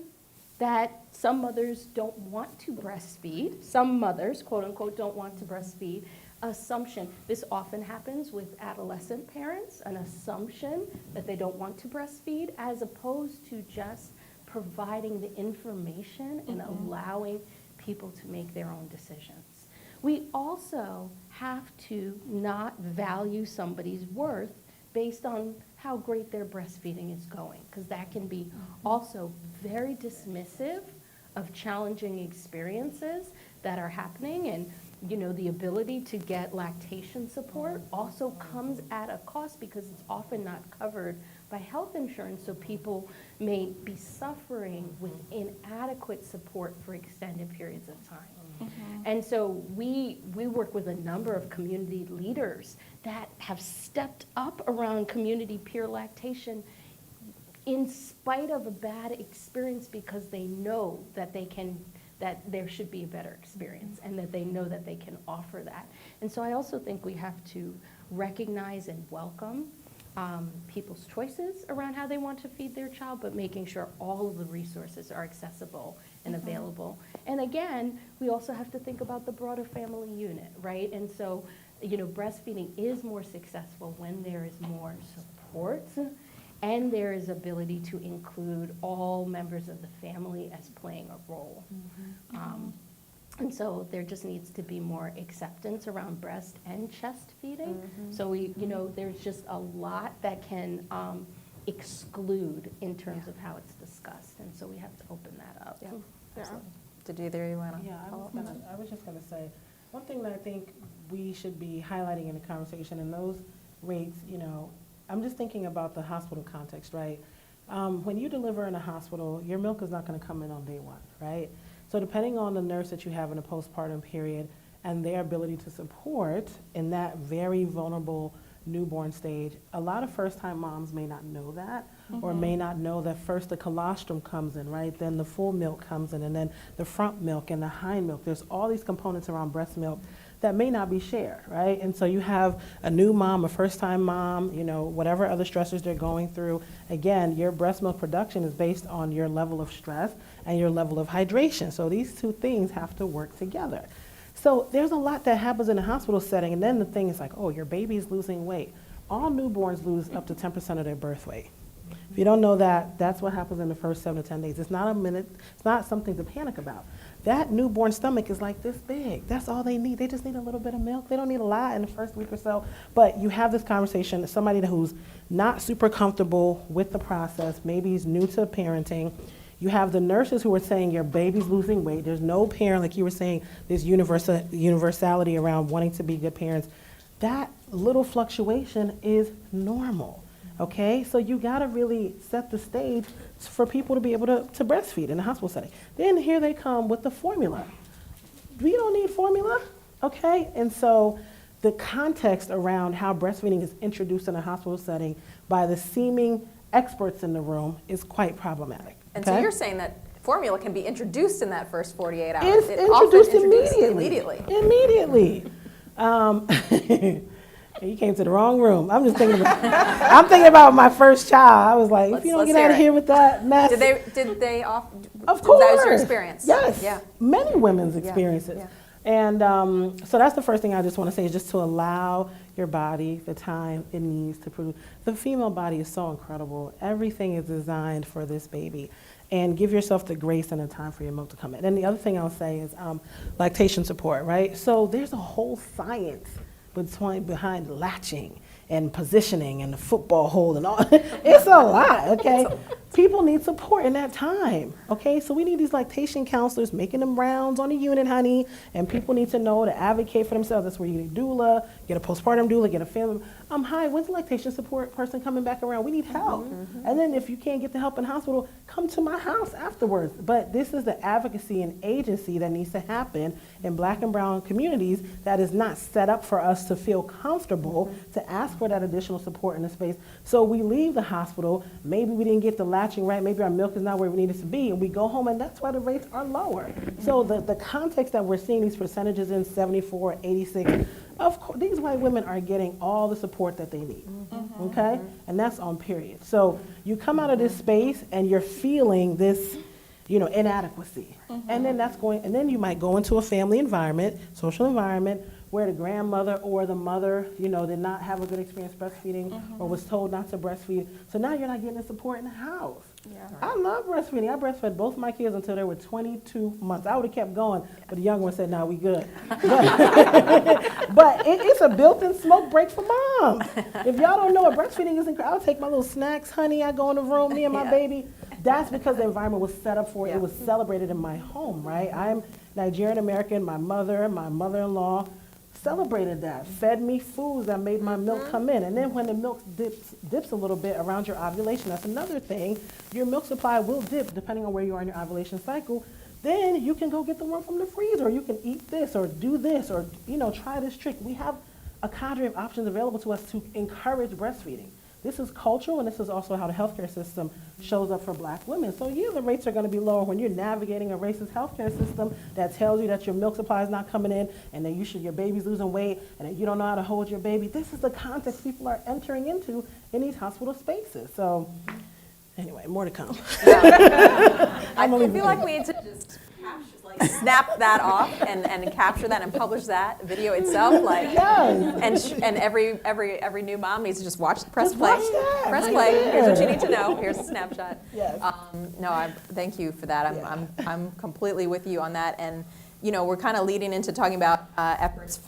that some mothers don't want to breastfeed. Some mothers, quote unquote, don't want to breastfeed. Assumption. This often happens with adolescent parents, an assumption that they don't want to breastfeed, as opposed to just providing the information and allowing people to make their own decisions. We also have to not value somebody's worth based on how great their breastfeeding is going, because that can be also very dismissive of challenging experiences that are happening. And you know, the ability to get lactation support also comes at a cost because it's often not covered by health insurance, so people may be suffering with inadequate support for extended periods of time. And so we work with a number of community leaders that have stepped up around community peer lactation in spite of a bad experience because they know that that there should be a better experience and that they know that they can offer that. And so I also think we have to recognize and welcome people's choices around how they want to feed their child, but making sure all of the resources are accessible and available. And again, we also have to think about the broader family unit, right? And so, you know, breastfeeding is more successful when there is more support and there is ability to include all members of the family as playing a role. And so there just needs to be more acceptance around breast and chest feeding. So there's just a lot that can exclude in terms of how it's discussed. And so we have to open that up. Did either of you want to? Yeah, I was just gonna say, one thing that I think we should be highlighting in the conversation, and those rates, you know, I'm just thinking about the hospital context, right? When you deliver in a hospital, your milk is not gonna come in on day one, right? So depending on the nurse that you have in a postpartum period and their ability to support in that very vulnerable newborn stage, a lot of first-time moms may not know that, or may not know that first the colostrum comes in, right? Then the full milk comes in, and then the front milk and the hind milk. There's all these components around breast milk that may not be shared, right? And so you have a new mom, a first-time mom, you know, whatever other stressors they're going through. Again, your breast milk production is based on your level of stress and your level of hydration. So these two things have to work together. So there's a lot that happens in a hospital setting, and then the thing is like, oh, your baby's losing weight. All newborns lose up to 10% of their birth weight. If you don't know that, that's what happens in the first 7 to 10 days. It's not a minute, it's not something to panic about. That newborn stomach is like this big. That's all they need. They just need a little bit of milk. They don't need a lot in the first week or so. But you have this conversation, somebody who's not super comfortable with the process, maybe is new to parenting. You have the nurses who are saying your baby's losing weight. There's no parent, like you were saying, there's universality around wanting to be good parents. That little fluctuation is normal, okay? So you gotta really set the stage for people to be able to breastfeed in a hospital setting. Then here they come with the formula. We don't need formula, okay? And so the context around how breastfeeding is introduced in a hospital setting by the seeming experts in the room is quite problematic. And okay? so you're saying that formula can be introduced in that first 48 hours. It's introduced immediately. Immediately. You came to the wrong room. I'm just thinking about, I'm thinking about my first child. I was like, if you don't get out of here with that mess. Did they Of course. That was your experience? Yes. Yeah. Many women's experiences. Yeah. And so that's the first thing I just want to say is just to allow your body the time it needs to produce. The female body is so incredible. Everything is designed for this baby. And give yourself the grace and the time for your milk to come in. And the other thing I'll say is lactation support, right? So there's a whole science behind latching and positioning and the football hold and all. It's a lot, okay? People need support in that time, okay? So we need these lactation counselors making them rounds on the unit, honey, and people need to know to advocate for themselves. That's where you get a doula, get a postpartum doula, get a family. Hi, when's the lactation support person coming back around? We need help. And then if you can't get the help in hospital, come to my house afterwards. But this is the advocacy and agency that needs to happen in Black and brown communities that is not set up for us to feel comfortable to ask for that additional support in the space. So we leave the hospital, maybe we didn't get the latching right, maybe our milk is not where we need it to be, and we go home, and that's why the rates are lower. So the context that we're seeing these percentages in 74, 86, of course, these white women are getting all the support that they need, okay? And that's on period. So you come out of this space and you're feeling this, inadequacy. And then and then you might go into a family environment, social environment, where the grandmother or the mother, did not have a good experience breastfeeding or was told not to breastfeed. So now you're not getting the support in the house. Yeah. I love breastfeeding. I breastfed both my kids until they were 22 months. I would have kept going, but the younger one said, "No, we good." But it's a built-in smoke break for mom. If y'all don't know what breastfeeding is, I'll take my little snacks, honey. I go in the room, me and my baby. That's because the environment was set up for it. It was celebrated in my home, right? I'm Nigerian American. My mother, my mother-in-law celebrated that, fed me foods that made my milk come in. And then when the milk dips a little bit around your ovulation, that's another thing. Your milk supply will dip depending on where you are in your ovulation cycle. Then you can go get the one from the freezer, or you can eat this, or do this, or try this trick. We have a cadre of options available to us to encourage breastfeeding. This is cultural, and this is also how the healthcare system shows up for Black women. So the rates are going to be lower when you're navigating a racist healthcare system that tells you that your milk supply is not coming in, and that your baby's losing weight, and that you don't know how to hold your baby. This is the context people are entering into in these hospital spaces. So anyway, more to come. I feel like we need to just snap that off and capture that and publish that video itself, and every new mom needs to just press play. Press play. Here's what you need to know. Here's a snapshot. Yes. Thank you for that. I'm completely with you on that, and we're kind of leading into talking about efforts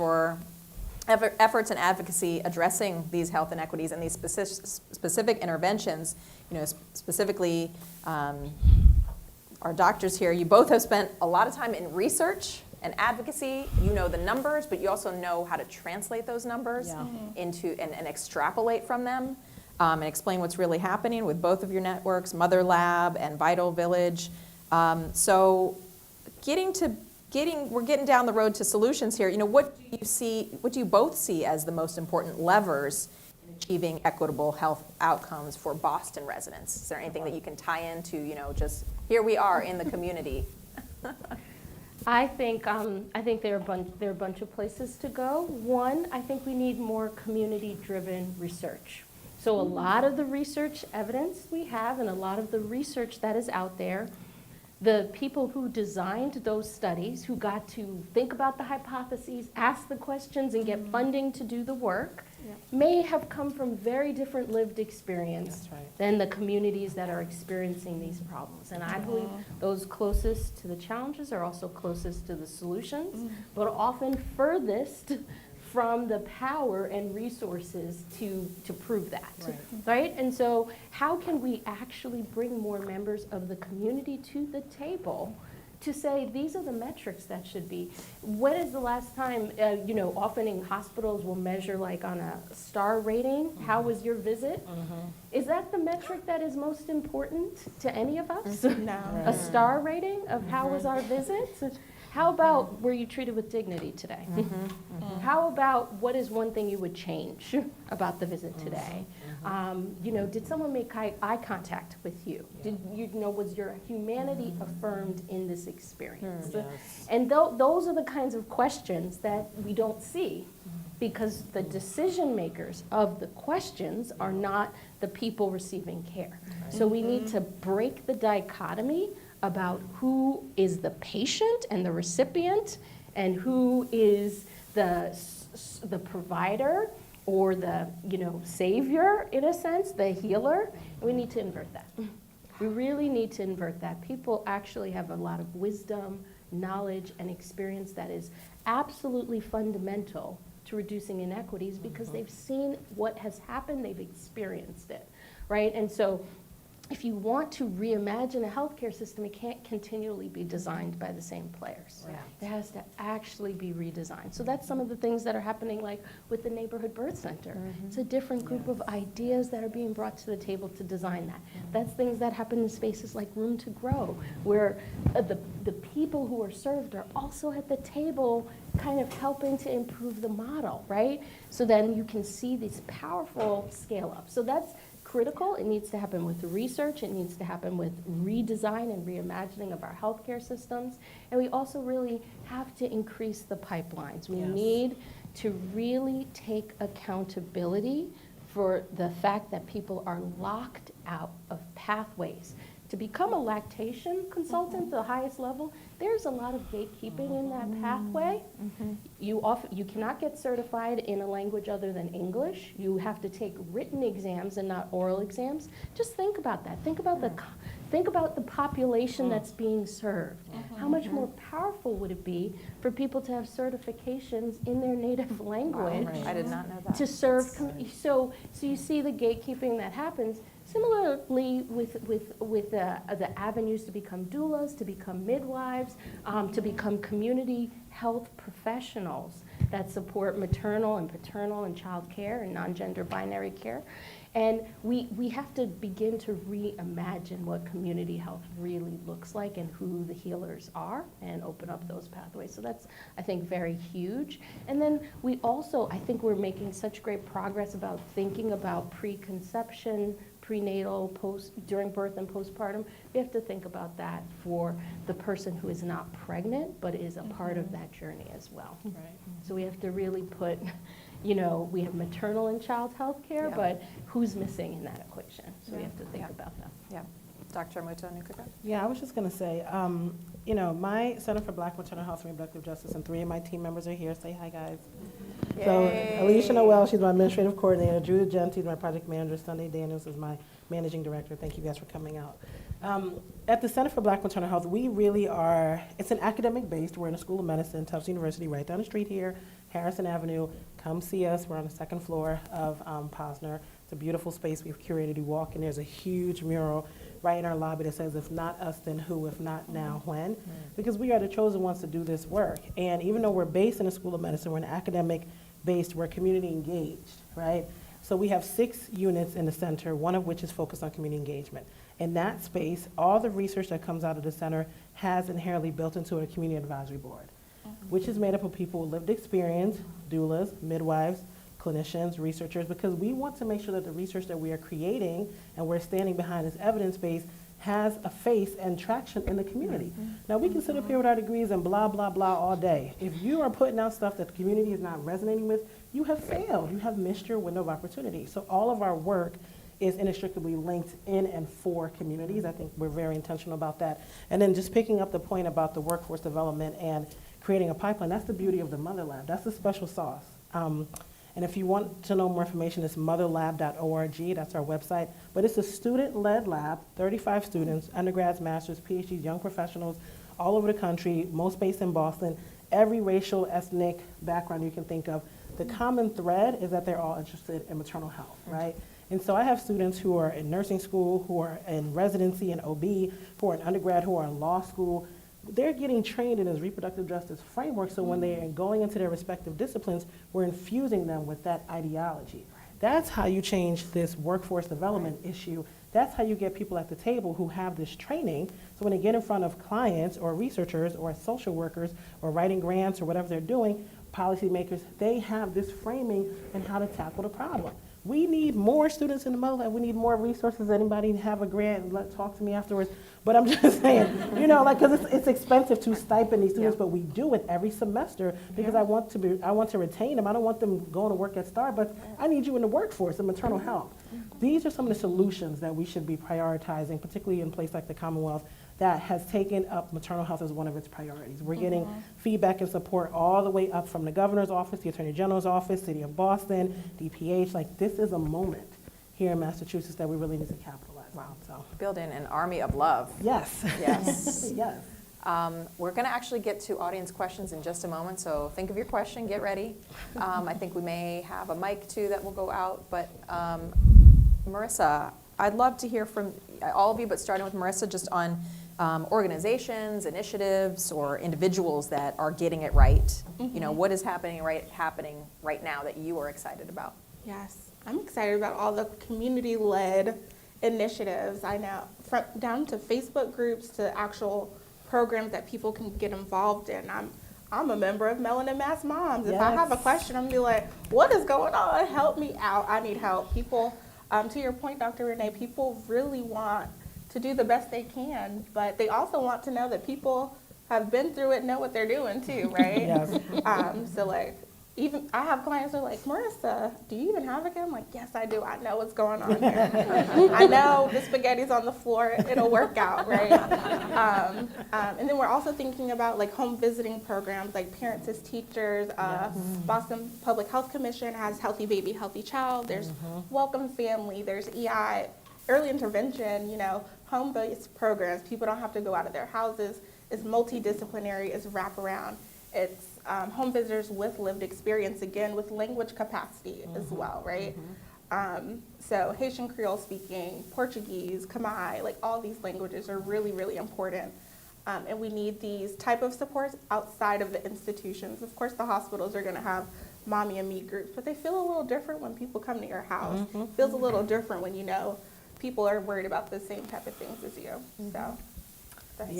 and advocacy addressing these health inequities and these specific interventions. Specifically. Our doctors here, you both have spent a lot of time in research and advocacy. You know the numbers, but you also know how to translate those numbers into and extrapolate from them and explain what's really happening with both of your networks, Mother Lab and Vital Village. So we're getting down the road to solutions here. What do you both see as the most important levers in achieving equitable health outcomes for Boston residents? Is there anything that you can tie into, just here we are in the community? I think there are a bunch of places to go. One, I think we need more community-driven research. So a lot of the research evidence we have and a lot of the research that is out there, the people who designed those studies, who got to think about the hypotheses, ask the questions, and get funding to do the work, may have come from very different lived experience That's right. than the communities that are experiencing these problems. And I believe those closest to the challenges are also closest to the solutions, but often furthest from the power and resources to prove that, right? And so how can we actually bring more members of the community to the table to say, these are the metrics that should be? When is the last time, often in hospitals we'll measure like on a star rating, how was your visit? Is that the metric that is most important to any of us? No. A star rating of how was our visit? How about were you treated with dignity today? How about what is one thing you would change about the visit today? Did someone make eye contact with you? Did was your humanity affirmed in this experience? Yes. And those are the kinds of questions that we don't see, because the decision makers of the questions are not the people receiving care. So we need to break the dichotomy about who is the patient and the recipient and who is the provider or the savior, in a sense, the healer. We need to invert that. We really need to invert that. People actually have a lot of wisdom, knowledge, and experience that is absolutely fundamental to reducing inequities because they've seen what has happened, they've experienced it, right? And so if you want to reimagine a healthcare system, it can't continually be designed by the same players. Right. It has to actually be redesigned. So that's some of the things that are happening, like with the neighborhood birth center. It's a different group of ideas that are being brought to the table to design that. That's things that happen in spaces like Room to Grow, where the people who are served are also at the table kind of helping to improve the model, right? So then you can see these powerful scale up. So that's critical. It needs to happen with research. It needs to happen with redesign and reimagining of our healthcare systems. And we also really have to increase the pipelines. We need to really take accountability for the fact that people are locked out of pathways. To become a lactation consultant, the highest level, there's a lot of gatekeeping in that pathway. You cannot get certified in a language other than English. You have to take written exams and not oral exams. Just think about that. Think about the population that's being served. How much more powerful would it be for people to have certifications in their native language? Wow, I did not know that. To serve, so you see the gatekeeping that happens. Similarly, with the avenues to become doulas, to become midwives, to become community health professionals that support maternal and paternal and child care and non-gender binary care. And we have to begin to reimagine what community health really looks like and who the healers are and open up those pathways. So that's, I think, very huge. And then we also, I think we're making such great progress about thinking about preconception, prenatal, during birth and postpartum. We have to think about that for the person who is not pregnant but is a part of that journey as well. Right. So we have to really put, we have maternal and child health care, but who's missing in that equation? So we have to think about that. Yeah. Dr. Amutah, Onukagha? Yeah, I was just going to say, my Center for Black Maternal Health and Reproductive Justice, and 3 of my team members are here. Say hi, guys. Yay. So Alicia Noel, she's my administrative coordinator. Judith Genti is my project manager. Sunday Daniels is my managing director. Thank you guys for coming out. At the Center for Black Maternal Health, we really are, it's an academic based. We're in a School of Medicine, Tufts University, right down the street here, Harrison Avenue. Come see us. We're on the 2nd floor of Posner. It's a beautiful space we've curated. You walk in, there's a huge mural right in our lobby that says, if not us, then who? If not now, when? Because we are the chosen ones to do this work. And even though we're based in a School of Medicine, we're an academic based, we're community engaged, right? So we have 6 units in the center, one of which is focused on community engagement. In that space, all the research that comes out of the center has inherently built into a community advisory board, which is made up of people with lived experience, doulas, midwives, clinicians, researchers, because we want to make sure that the research that we are creating and we're standing behind as evidence-based has a face and traction in the community. Now, we can sit up here with our degrees and blah, blah, blah all day. If you are putting out stuff that the community is not resonating with, you have failed. You have missed your window of opportunity. So all of our work is inextricably linked in and for communities. I think we're very intentional about that. And then just picking up the point about the workforce development and creating a pipeline, that's the beauty of the Mother Lab. That's the special sauce. And if you want to know more information, it's motherlab.org. That's our website. But it's a student-led lab, 35 students, undergrads, masters, PhDs, young professionals, all over the country, most based in Boston, every racial, ethnic background you can think of. The common thread is that they're all interested in maternal health, right? And so I have students who are in nursing school, who are in residency in OB, who are in undergrad, who are in law school. They're getting trained in this reproductive justice framework, so when they're going into their respective disciplines, we're infusing them with that ideology. That's how you change this workforce development issue. That's how you get people at the table who have this training, so when they get in front of clients or researchers or social workers or writing grants or whatever they're doing, policymakers, they have this framing and how to tackle the problem. We need more students in the mother lab. We need more resources. Anybody have a grant, talk to me afterwards. But I'm just saying, you know, like, because it's expensive to stipend these students, but we do it every semester because I want to retain them. I don't want them going to work at Starbucks. I need you in the workforce in maternal health. These are some of the solutions that we should be prioritizing, particularly in a place like the Commonwealth that has taken up maternal health as one of its priorities. We're getting feedback and support all the way up from the governor's office, the attorney general's office, city of Boston, DPH. Like, this is a moment here in Massachusetts that we really need to capitalize on. So Building an army of love. yes. Yes. Yes. We're going to actually get to audience questions in just a moment, so think of your question, get ready. I think we may have a mic too that will go out, but Marissa, I'd love to hear from all of you, but starting with Marissa, just on organizations, initiatives, or individuals that are getting it right. You know, what is happening right now that you are excited about? Yes, I'm excited about all the community-led initiatives. I know, from down to Facebook groups to actual programs that people can get involved in. I'm a member of Melanin Mass Moms. If I have a question, I'm gonna be like, what is going on? Help me out. I need help. People, to your point, Dr. Renee, people really want to do the best they can, but they also want to know that people have been through it, know what they're doing too, right? Yes. So like, even I have clients who are like, Marissa, do you even have a kid? I'm like, yes, I do. I know what's going on here. I know the spaghetti's on the floor. It'll work out, right? And then we're also thinking about like home visiting programs, like Parents as Teachers. Boston Public Health Commission has Healthy Baby, Healthy Child. There's Welcome Family. There's EI, early intervention, you know, home-based programs. People don't have to go out of their houses. It's multidisciplinary. It's wraparound. It's home visitors with lived experience, again, with language capacity as well, right? So Haitian Creole speaking, Portuguese, Khmer, like all these languages are really, really important. And we need these type of supports outside of the institutions. Of course, the hospitals are gonna have mommy and me groups, but they feel a little different when people come to your house. Feels a little different when you know people are worried about the same type of things as you. So that's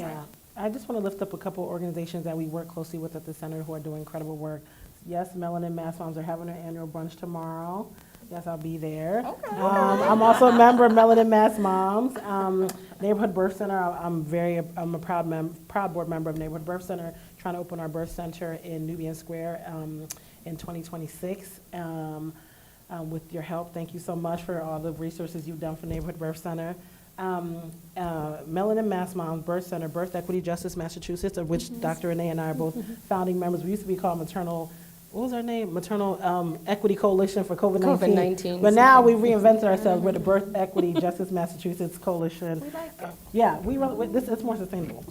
I just want to lift up a couple organizations that we work closely with at the center who are doing incredible work. Yes, Melanin Mass Moms are having their annual brunch tomorrow. Yes, I'll be there. Okay. I'm also a member of Melanin Mass Moms. Neighborhood Birth Center, I'm a proud board member of Neighborhood Birth Center, trying to open our birth center in Nubian Square in 2026. With your help, thank you so much for all the resources you've done for Neighborhood Birth Center. Melanin Mass Moms Birth Center, Birth Equity Justice Massachusetts, of which Dr. Renee and I are both founding members. We used to be called Maternal, what was our name? Maternal Equity Coalition for COVID-19. COVID-19. But now we reinvented ourselves. We're the Birth Equity Justice Massachusetts Coalition. We like it. Yeah, it's more sustainable.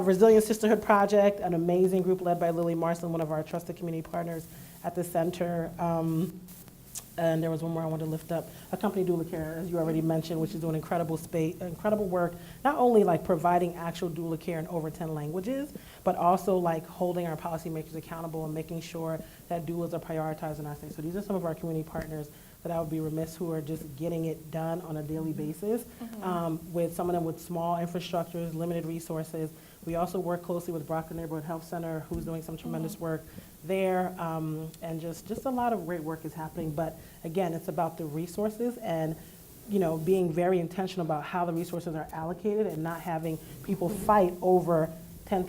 Resilient Sisterhood Project, an amazing group led by Lily Marston, one of our trusted community partners at the center. And there was one more I wanted to lift up, a company, Doula Care, as you already mentioned, which is doing incredible work, not only like providing actual doula care in over 10 languages, but also like holding our policymakers accountable and making sure that doulas are prioritized in our state. So these are some of our community partners that I would be remiss who are just getting it done on a daily basis, with some of them with small infrastructures, limited resources. We also work closely with Brockton Neighborhood Health Center, who's doing some tremendous work there, and just a lot of great work is happening. But again, it's about the resources and, you know, being very intentional about how the resources are allocated and not having people fight over $10,000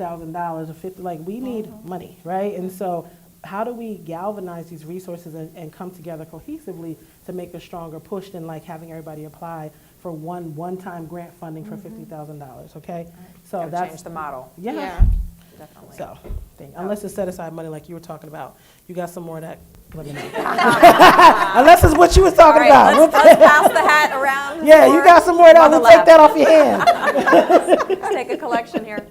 or $50,000. Like, we need money, right? And so how do we galvanize these resources and come together cohesively to make a stronger push than like having everybody apply for one-time grant funding for $50,000, okay? So Gotta that's change the model. Yeah. Definitely. So, unless it's set aside money like you were talking about, you got some more of that, let me know. Unless it's what you was talking All right, about. let's pass the hat around. Yeah, you got some more of that, On the we'll take left. that off your hand. Let's take a collection here.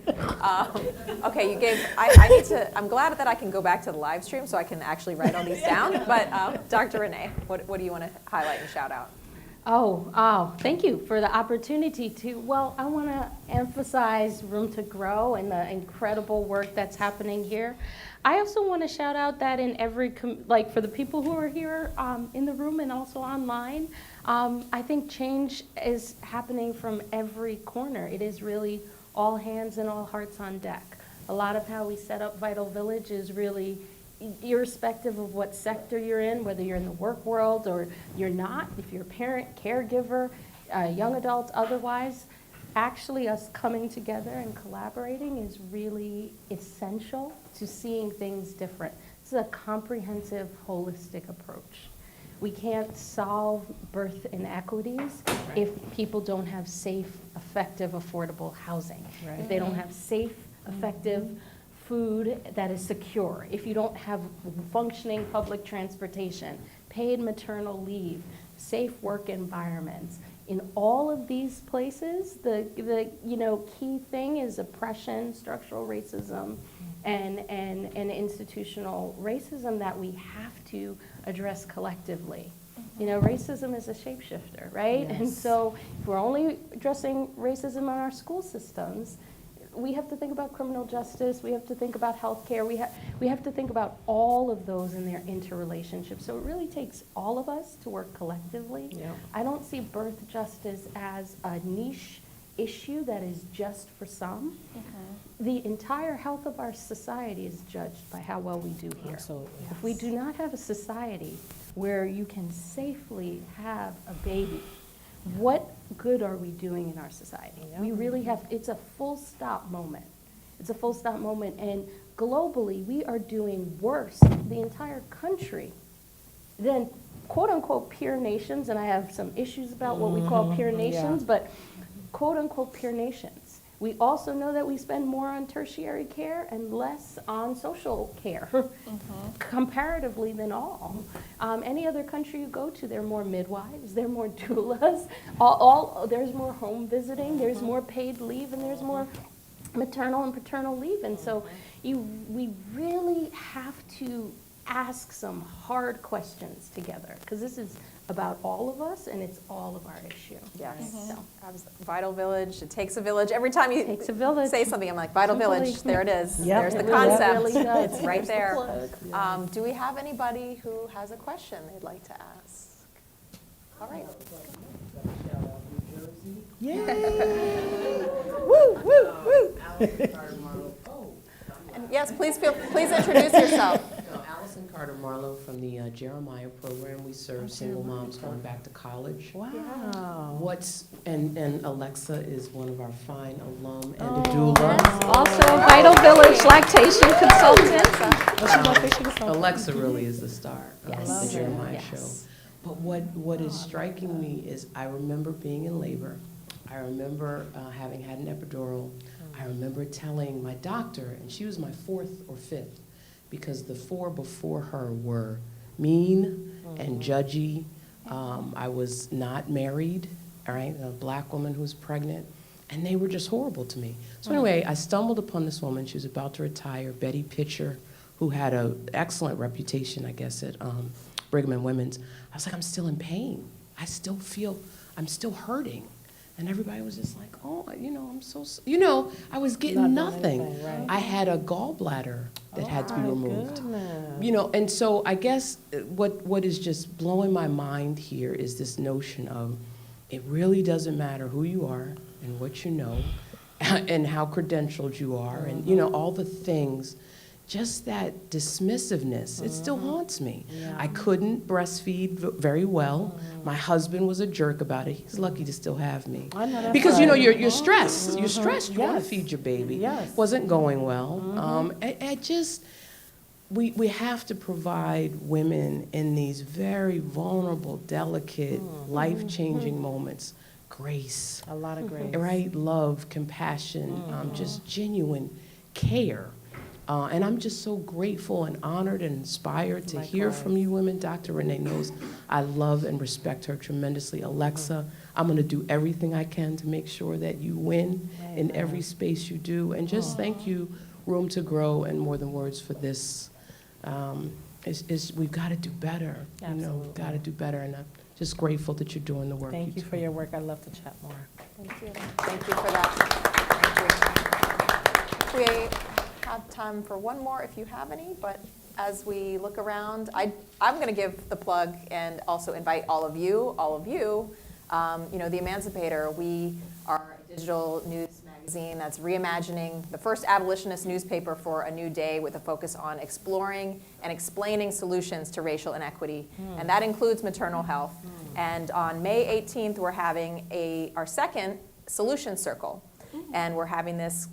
Okay, you gave, I'm glad that I can go back to the live stream so I can actually write all these down. But Dr. Renee, what do you want to highlight and shout out? Oh, thank you for the opportunity to, well, I want to emphasize Room to Grow and the incredible work that's happening here. I also want to shout out that in every, like for the people who are here in the room and also online, I think change is happening from every corner. It is really all hands and all hearts on deck. A lot of how we set up Vital Village is really irrespective of what sector you're in, whether you're in the work world or you're not, if you're a parent, caregiver, young adult, otherwise, actually us coming together and collaborating is really essential to seeing things different. This is a comprehensive, holistic approach. We can't solve birth inequities if people don't have safe, effective, affordable housing. Right. If they don't have safe, effective food that is secure, if you don't have functioning public transportation, paid maternal leave, safe work environments. In all of these places, the key thing is oppression, structural racism, and institutional racism that we have to address collectively. You know, racism is a shapeshifter, right? Yes. And so if we're only addressing racism in our school systems, we have to think about criminal justice, we have to think about healthcare, we have to think about all of those in their interrelationship. So it really takes all of us to work collectively. Yeah. I don't see birth justice as a niche issue that is just for some. Mm-hmm. The entire health of our society is judged by how well we do here. Absolutely. Yes. If we do not have a society where you can safely have a baby, what good are we doing in our society? Yep. We really have, it's a full stop moment. It's a full stop moment, and globally we are doing worse, the entire country, than quote unquote peer nations, and I have some issues about what we call peer nations, but quote unquote peer nations. We also know that we spend more on tertiary care and less on social care, comparatively than all. Any other country you go to, there are more midwives, there are more doulas, there's more home visiting, there's more paid leave, and there's more maternal and paternal leave. And so we really have to ask some hard questions together, because this is about all of us, and it's all of our issue. Yes. So, Vital Village, it takes a village. Every time you say something, I'm like, Vital Village, there it is. Yep. There's the concept. Really it's right there. Do we have anybody who has a question they'd like to ask? All right. Yay! Woo, woo, woo. Yes, please introduce yourself. Carter Marlowe from the Jeremiah program. We serve single moms going back to college. Wow. And Alexa is one of our fine alum and a doula. Yes. Also Vital Village lactation consultant. Alexa really is the star of the Jeremiah show. Yes. But what is striking me is I remember being in labor. I remember having had an epidural. I remember telling my doctor, and she was my fourth or fifth, because the four before her were mean and judgy. I was not married, all right, a black woman who was pregnant, and they were just horrible to me. So anyway, I stumbled upon this woman. She was about to retire, Betty Pitcher, who had an excellent reputation, I guess, at Brigham and Women's. I was like, I'm still in pain. I'm still hurting. And everybody was just like, oh, I'm so, I was getting nothing. Right. I had a gallbladder that had to be removed. Goodness. And so I guess what is just blowing my mind here is this notion of it really doesn't matter who you are and what you know and how credentialed you are and, all the things. Just that dismissiveness, it still haunts me. Yeah. I couldn't breastfeed very well. My husband was a jerk about it. He's lucky to still have me. I know because you're stressed. You're stressed. You want to feed your baby. Yes. Wasn't going well. We have to provide women in these very vulnerable, delicate, life-changing moments grace. A lot of grace. Right? Love, compassion, just genuine care. And I'm just so grateful and honored and inspired to hear from you women. Dr. Renee knows I love and respect her tremendously. Alexa, I'm going to do everything I can to make sure that you win in every space you do. And just thank you, Room to Grow and More Than Words, for this. We've got to do better. Absolutely. You know, we've got to do better. And I'm just grateful that you're doing the work. Thank you for your work. I'd love to chat more. Thank you. Thank you for that. Thank you. We have time for one more if you have any, but as we look around, I'm going to give the plug and also invite all of you, you know, the Emancipator. We are a digital news magazine that's reimagining the first abolitionist newspaper for a new day with a focus on exploring and explaining solutions to racial inequity, and that includes maternal health. And on May 18th, we're having our second solution circle, and we're having this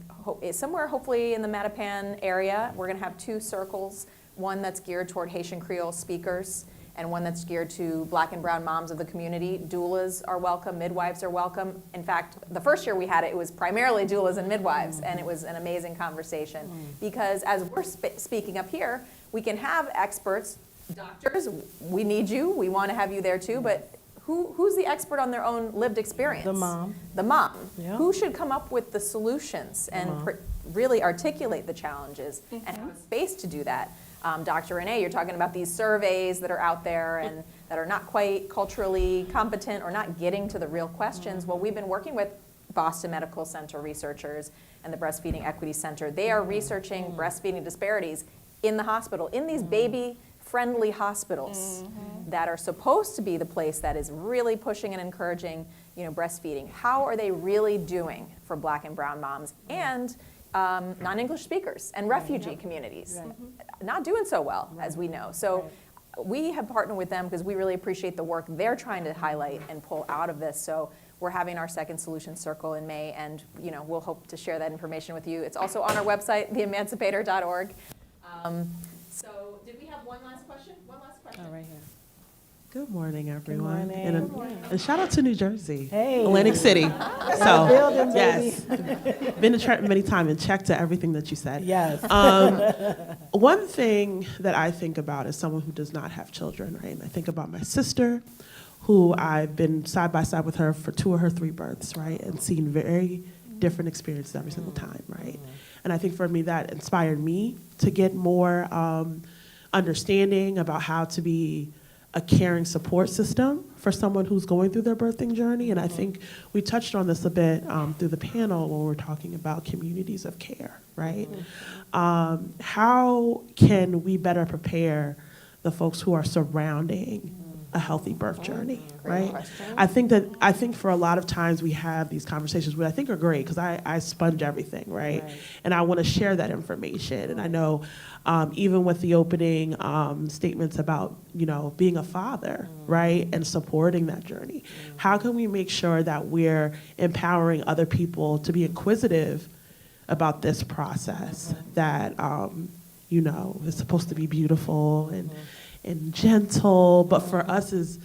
somewhere hopefully in the Mattapan area. We're going to have 2 circles, one that's geared toward Haitian Creole speakers and one that's geared to Black and brown moms of the community. Doulas are welcome, midwives are welcome. In fact, the first year we had it, it was primarily doulas and midwives, and it was an amazing conversation. Because as we're speaking up here, we can have experts, doctors, we need you, we want to have you there too, but who's the expert on their own lived experience? The mom. The mom. Yeah. Who should come up with the solutions and really articulate the challenges and have a space to do that? Dr. Renee, you're talking about these surveys that are out there and that are not quite culturally competent or not getting to the real questions. Well, we've been working with Boston Medical Center researchers and the Breastfeeding Equity Center. They are researching breastfeeding disparities in the hospital, in these baby-friendly hospitals that are supposed to be the place that is really pushing and encouraging, you know, breastfeeding. How are they really doing for Black and brown moms and non-English speakers and refugee communities? Not doing so well, as we know. So we have partnered with them because we really appreciate the work they're trying to highlight and pull out of this. So we're having our second solution circle in May, and you know, we'll hope to share that information with you. It's also on our website, theemancipator.org. So did we have one last question? One last question. Oh, right here. Good morning, everyone. morning. And, Good morning. and shout out to New Jersey, Hey. Atlantic City. So, building, yes, been to Trenton many times and checked to everything that you said. Yes. One thing that I think about as someone who does not have children, right? And I think about my sister, who I've been side by side with her for 2 of her 3 births, right? And seen very different experiences every single time, right? And I think for me, that inspired me to get more understanding about how to be a caring support system for someone who's going through their birthing journey. And I think we touched on this a bit through the panel when we're talking about communities of care, right? How can we better prepare the folks who are surrounding a healthy birth journey, right? I think for a lot of times we have these conversations, which I think are great, because I sponge everything, right? And I want to share that information. And I know even with the opening statements about, you know, being a father, right, and supporting that journey, how can we make sure that we're empowering other people to be inquisitive about this process that, you know, is supposed to be beautiful and gentle, but for us is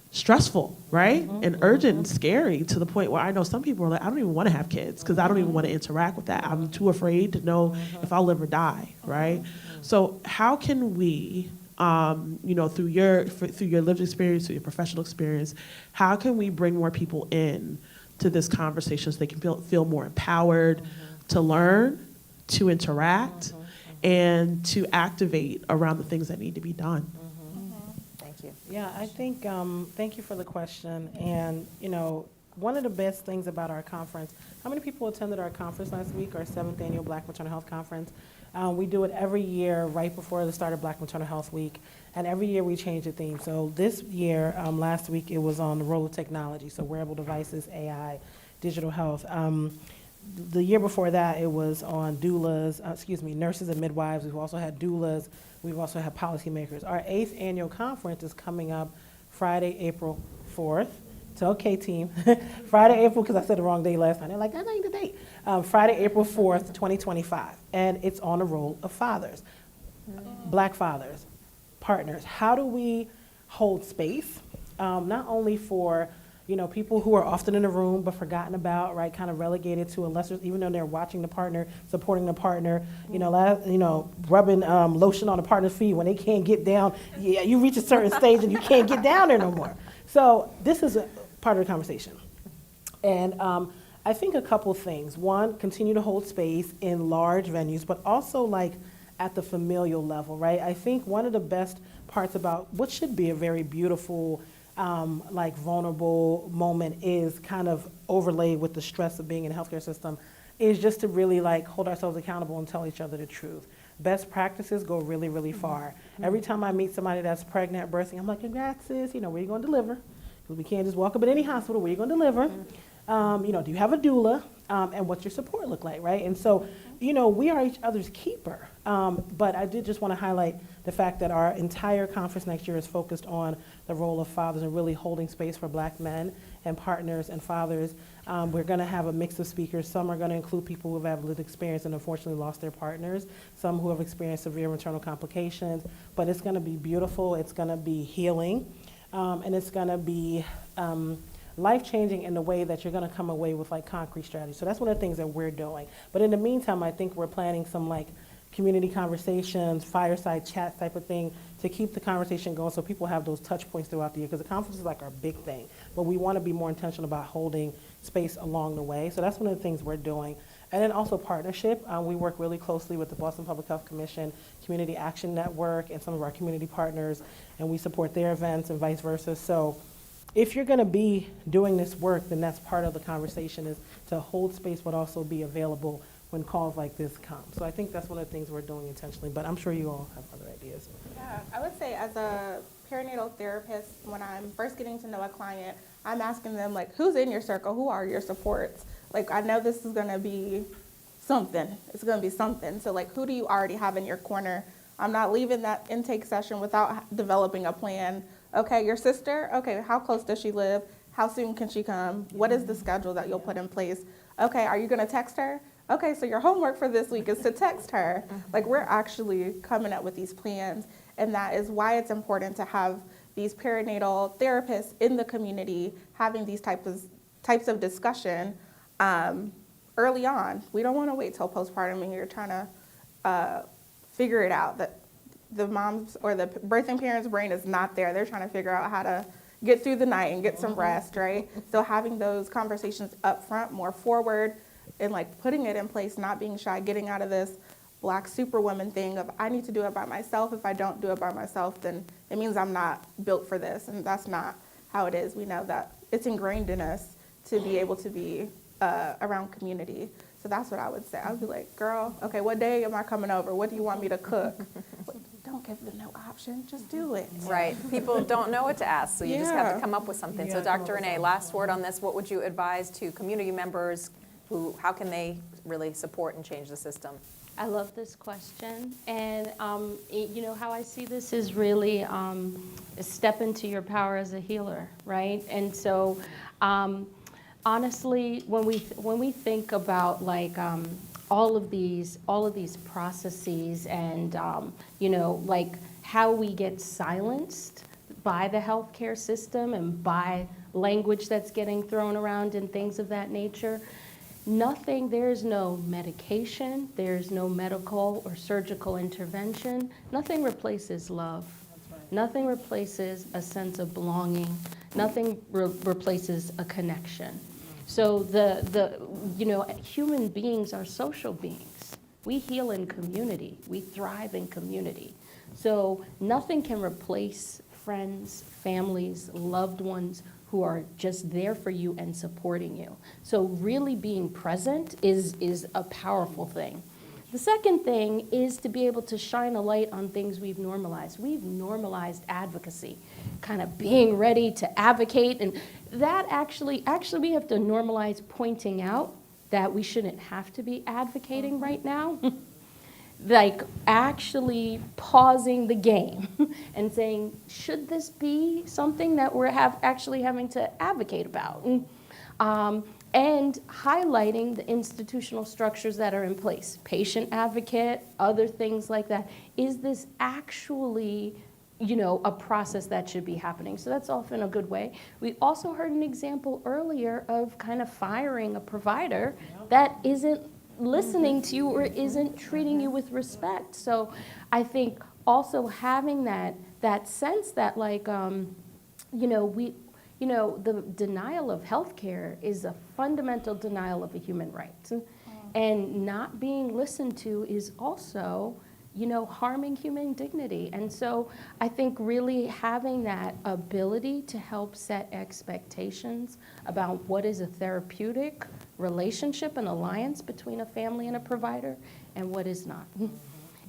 stressful, right? And urgent and scary, to the point where I know some people are like, I don't even want to have kids because I don't even want to interact with that. I'm too afraid to know if I'll live or die, right? So how can we, you know, through your lived experience, through your professional experience, how can we bring more people in to this conversation so they can feel more empowered to learn, to interact, and to activate around the things that need to be done? Yeah, I think, thank you for the question. And, you know, one of the best things about our conference, how many people attended our conference last week, our 7th annual Black Maternal Health Conference? We do it every year right before the start of Black Maternal Health Week. And every year we change the theme. So this year, last week, it was on the role of technology. So wearable devices, AI, digital health. The year before that, it was on doulas, nurses and midwives. We've also had doulas. We've also had policymakers. Our 8th annual conference is coming up Friday, April 4th. So, okay, team. Friday, April, because I said the wrong day last time. They're like, that ain't the date. Friday, April 4th, 2025. And it's on the role of fathers, Black fathers, partners. How do we hold space, not only for, people who are often in the room but forgotten about, right, kind of relegated to a lesser, even though they're watching the partner, supporting the partner, rubbing lotion on the partner's feet when they can't get down. Yeah, you reach a certain stage and you can't get down there no more. So this is a part of the conversation. And I think a couple things. One, continue to hold space in large venues, but also like at the familial level, right? I think one of the best parts about what should be a very beautiful, vulnerable moment is kind of overlaid with the stress of being in the healthcare system, is just to really hold ourselves accountable and tell each other the truth. Best practices go really, really far. Every time I meet somebody that's pregnant, birthing, I'm like, congrats, sis, where you gonna deliver? Because we can't just walk up in any hospital, where you gonna deliver? Do you have a doula? And what's your support look like, right? And so, we are each other's keeper. But I did just want to highlight the fact that our entire conference next year is focused on the role of fathers and really holding space for Black men and partners and fathers. We're going to have a mix of speakers. Some are going to include people who have lived experience and unfortunately lost their partners, some who have experienced severe maternal complications. But it's going to be beautiful, it's going to be healing, and it's going to be life-changing in the way that you're going to come away with concrete strategies. So that's one of the things that we're doing. But in the meantime, I think we're planning some community conversations, fireside chat type of thing to keep the conversation going so people have those touch points throughout the year, because the conference is our big thing. But we want to be more intentional about holding space along the way. So that's one of the things we're doing. And then also partnership. We work really closely with the Boston Public Health Commission, Community Action Network, and some of our community partners, and we support their events and vice versa. So if you're going to be doing this work, then that's part of the conversation, is to hold space but also be available when calls like this come. So I think that's one of the things we're doing intentionally, but I'm sure you all have other ideas. Yeah, I would say as a perinatal therapist, when I'm first getting to know a client, I'm asking them who's in your circle? Who are your supports? I know this is going to be something. It's going to be something. So who do you already have in your corner? I'm not leaving that intake session without developing a plan. Okay, your sister, okay, how close does she live? How soon can she come? What is the schedule that you'll put in place? Okay, are you gonna text her? Okay, so your homework for this week is to text her. We're actually coming up with these plans, and that is why it's important to have these perinatal therapists in the community having these types of discussion early on. We don't wanna wait till postpartum and you're trying to figure it out. That the mom's or the birthing parent's brain is not there. They're trying to figure out how to get through the night and get some rest, right? So having those conversations up front, more forward, and putting it in place, not being shy, getting out of this Black superwoman thing of I need to do it by myself. If I don't do it by myself, then it means I'm not built for this, and that's not how it is. We know that it's ingrained in us to be able to be around community. So that's what I would say. I would be like, girl, okay, what day am I coming over? What do you want me to cook? Don't give them no option, just do it. Right, people don't know what to ask, so you just have to come up with something. So Dr. Renee, last word on this, what would you advise to community members how can they really support and change the system? I love this question, and how I see this is really step into your power as a healer, right? And so honestly, when we think about all of these processes and how we get silenced by the healthcare system and by language that's getting thrown around and things of that nature, there's no medication, there's no medical or surgical intervention. Nothing replaces love. Nothing replaces a sense of belonging. Nothing replaces a connection. So human beings are social beings. We heal in community. We thrive in community. So nothing can replace friends, families, loved ones who are just there for you and supporting you. So really being present is a powerful thing. The second thing is to be able to shine a light on things we've normalized. We've normalized advocacy, kind of being ready to advocate, and that actually we have to normalize pointing out that we shouldn't have to be advocating right now. Actually pausing the game and saying, should this be something that we're actually having to advocate about? And highlighting the institutional structures that are in place, patient advocate, other things like that. Is this actually, a process that should be happening. So that's often a good way. We also heard an example earlier of kind of firing a provider that isn't listening to you or isn't treating you with respect. So I think also having that sense that like, the denial of healthcare is a fundamental denial of a human right. And not being listened to is also, harming human dignity. And so I think really having that ability to help set expectations about what is a therapeutic relationship and alliance between a family and a provider and what is not.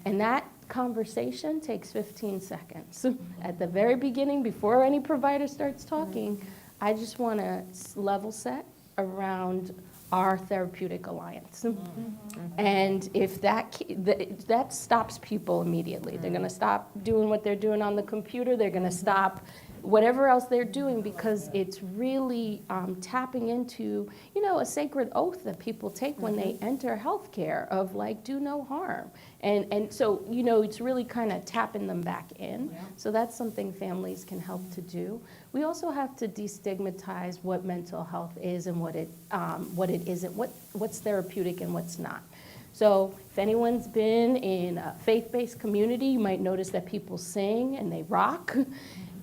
And that conversation takes 15 seconds. At the very beginning, before any provider starts talking, I just want to level set around our therapeutic alliance. And if that stops people immediately. They're going to stop doing what they're doing on the computer. They're going to stop whatever else they're doing because it's really tapping into, a sacred oath that people take when they enter healthcare of like, do no harm. And so, it's really kind of tapping them back in. Yeah. So that's something families can help to do. We also have to destigmatize what mental health is and what it isn't, what's therapeutic and what's not. So if anyone's been in a faith-based community, you might notice that people sing and they rock.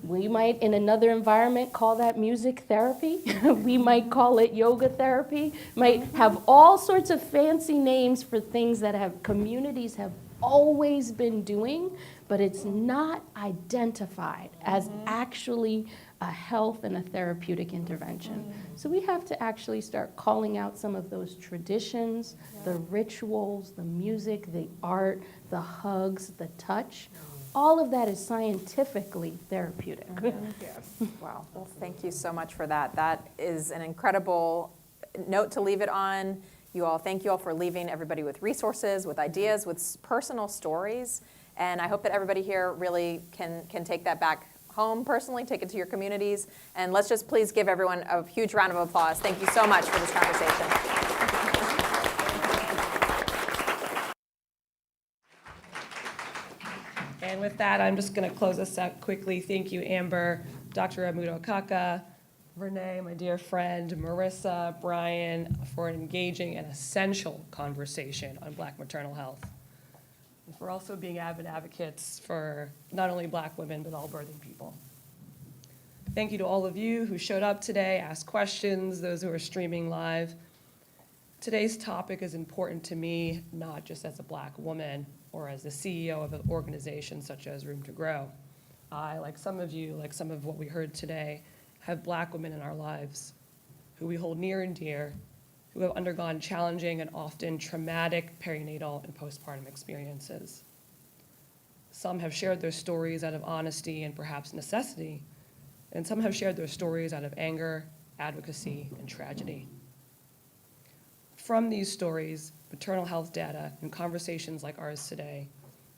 We might, in another environment, call that music therapy. We might call it yoga therapy. Might have all sorts of fancy names for things that communities have always been doing, but it's not identified as actually a health and a therapeutic intervention. So we have to actually start calling out some of those traditions, the rituals, the music, the art, the hugs, the touch. All of that is scientifically therapeutic. Wow. Well, thank you so much for that. That is an incredible note to leave it on. Thank you all for leaving everybody with resources, with ideas, with personal stories. And I hope that everybody here really can take that back home personally, take it to your communities. And let's just please give everyone a huge round of applause. Thank you so much for this conversation. And with that, I'm just going to close this out quickly. Thank you, Amber, Dr. Onukagha, Renee, my dear friend, Marissa, Brian, for an engaging and essential conversation on Black maternal health. And for also being avid advocates for not only Black women, but all birthing people. Thank you to all of you who showed up today, asked questions, those who are streaming live. Today's topic is important to me, not just as a Black woman or as the CEO of an organization such as Room to Grow. I, like some of you, like some of what we heard today, have Black women in our lives who we hold near and dear, who have undergone challenging and often traumatic perinatal and postpartum experiences. Some have shared their stories out of honesty and perhaps necessity, and some have shared their stories out of anger, advocacy, and tragedy. From these stories, maternal health data, and conversations like ours today,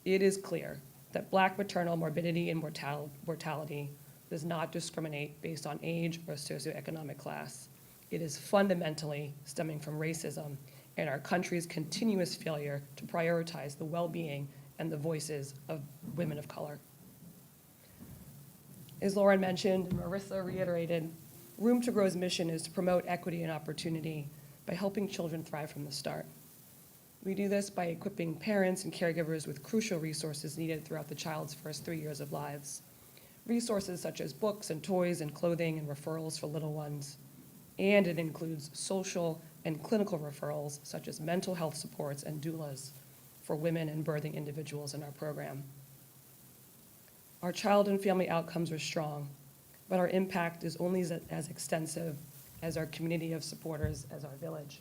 it is clear that Black maternal morbidity and mortality does not discriminate based on age or socioeconomic class. It is fundamentally stemming from racism and our country's continuous failure to prioritize the well-being and the voices of women of color. As Lauren mentioned, and Marissa reiterated, Room to Grow's mission is to promote equity and opportunity by helping children thrive from the start. We do this by equipping parents and caregivers with crucial resources needed throughout the child's first 3 years of lives. Resources such as books and toys and clothing and referrals for little ones. And it includes social and clinical referrals such as mental health supports and doulas for women and birthing individuals in our program. Our child and family outcomes are strong, but our impact is only as extensive as our community of supporters, as our village.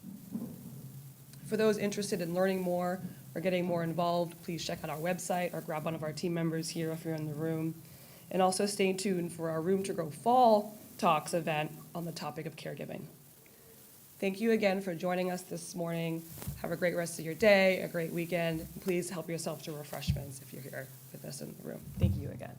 For those interested in learning more or getting more involved, please check out our website or grab one of our team members here if you're in the room. And also stay tuned for our Room to Grow Fall Talks event on the topic of caregiving. Thank you again for joining us this morning. Have a great rest of your day, a great weekend. Please help yourself to refreshments if you're here with us in the room. Thank you again.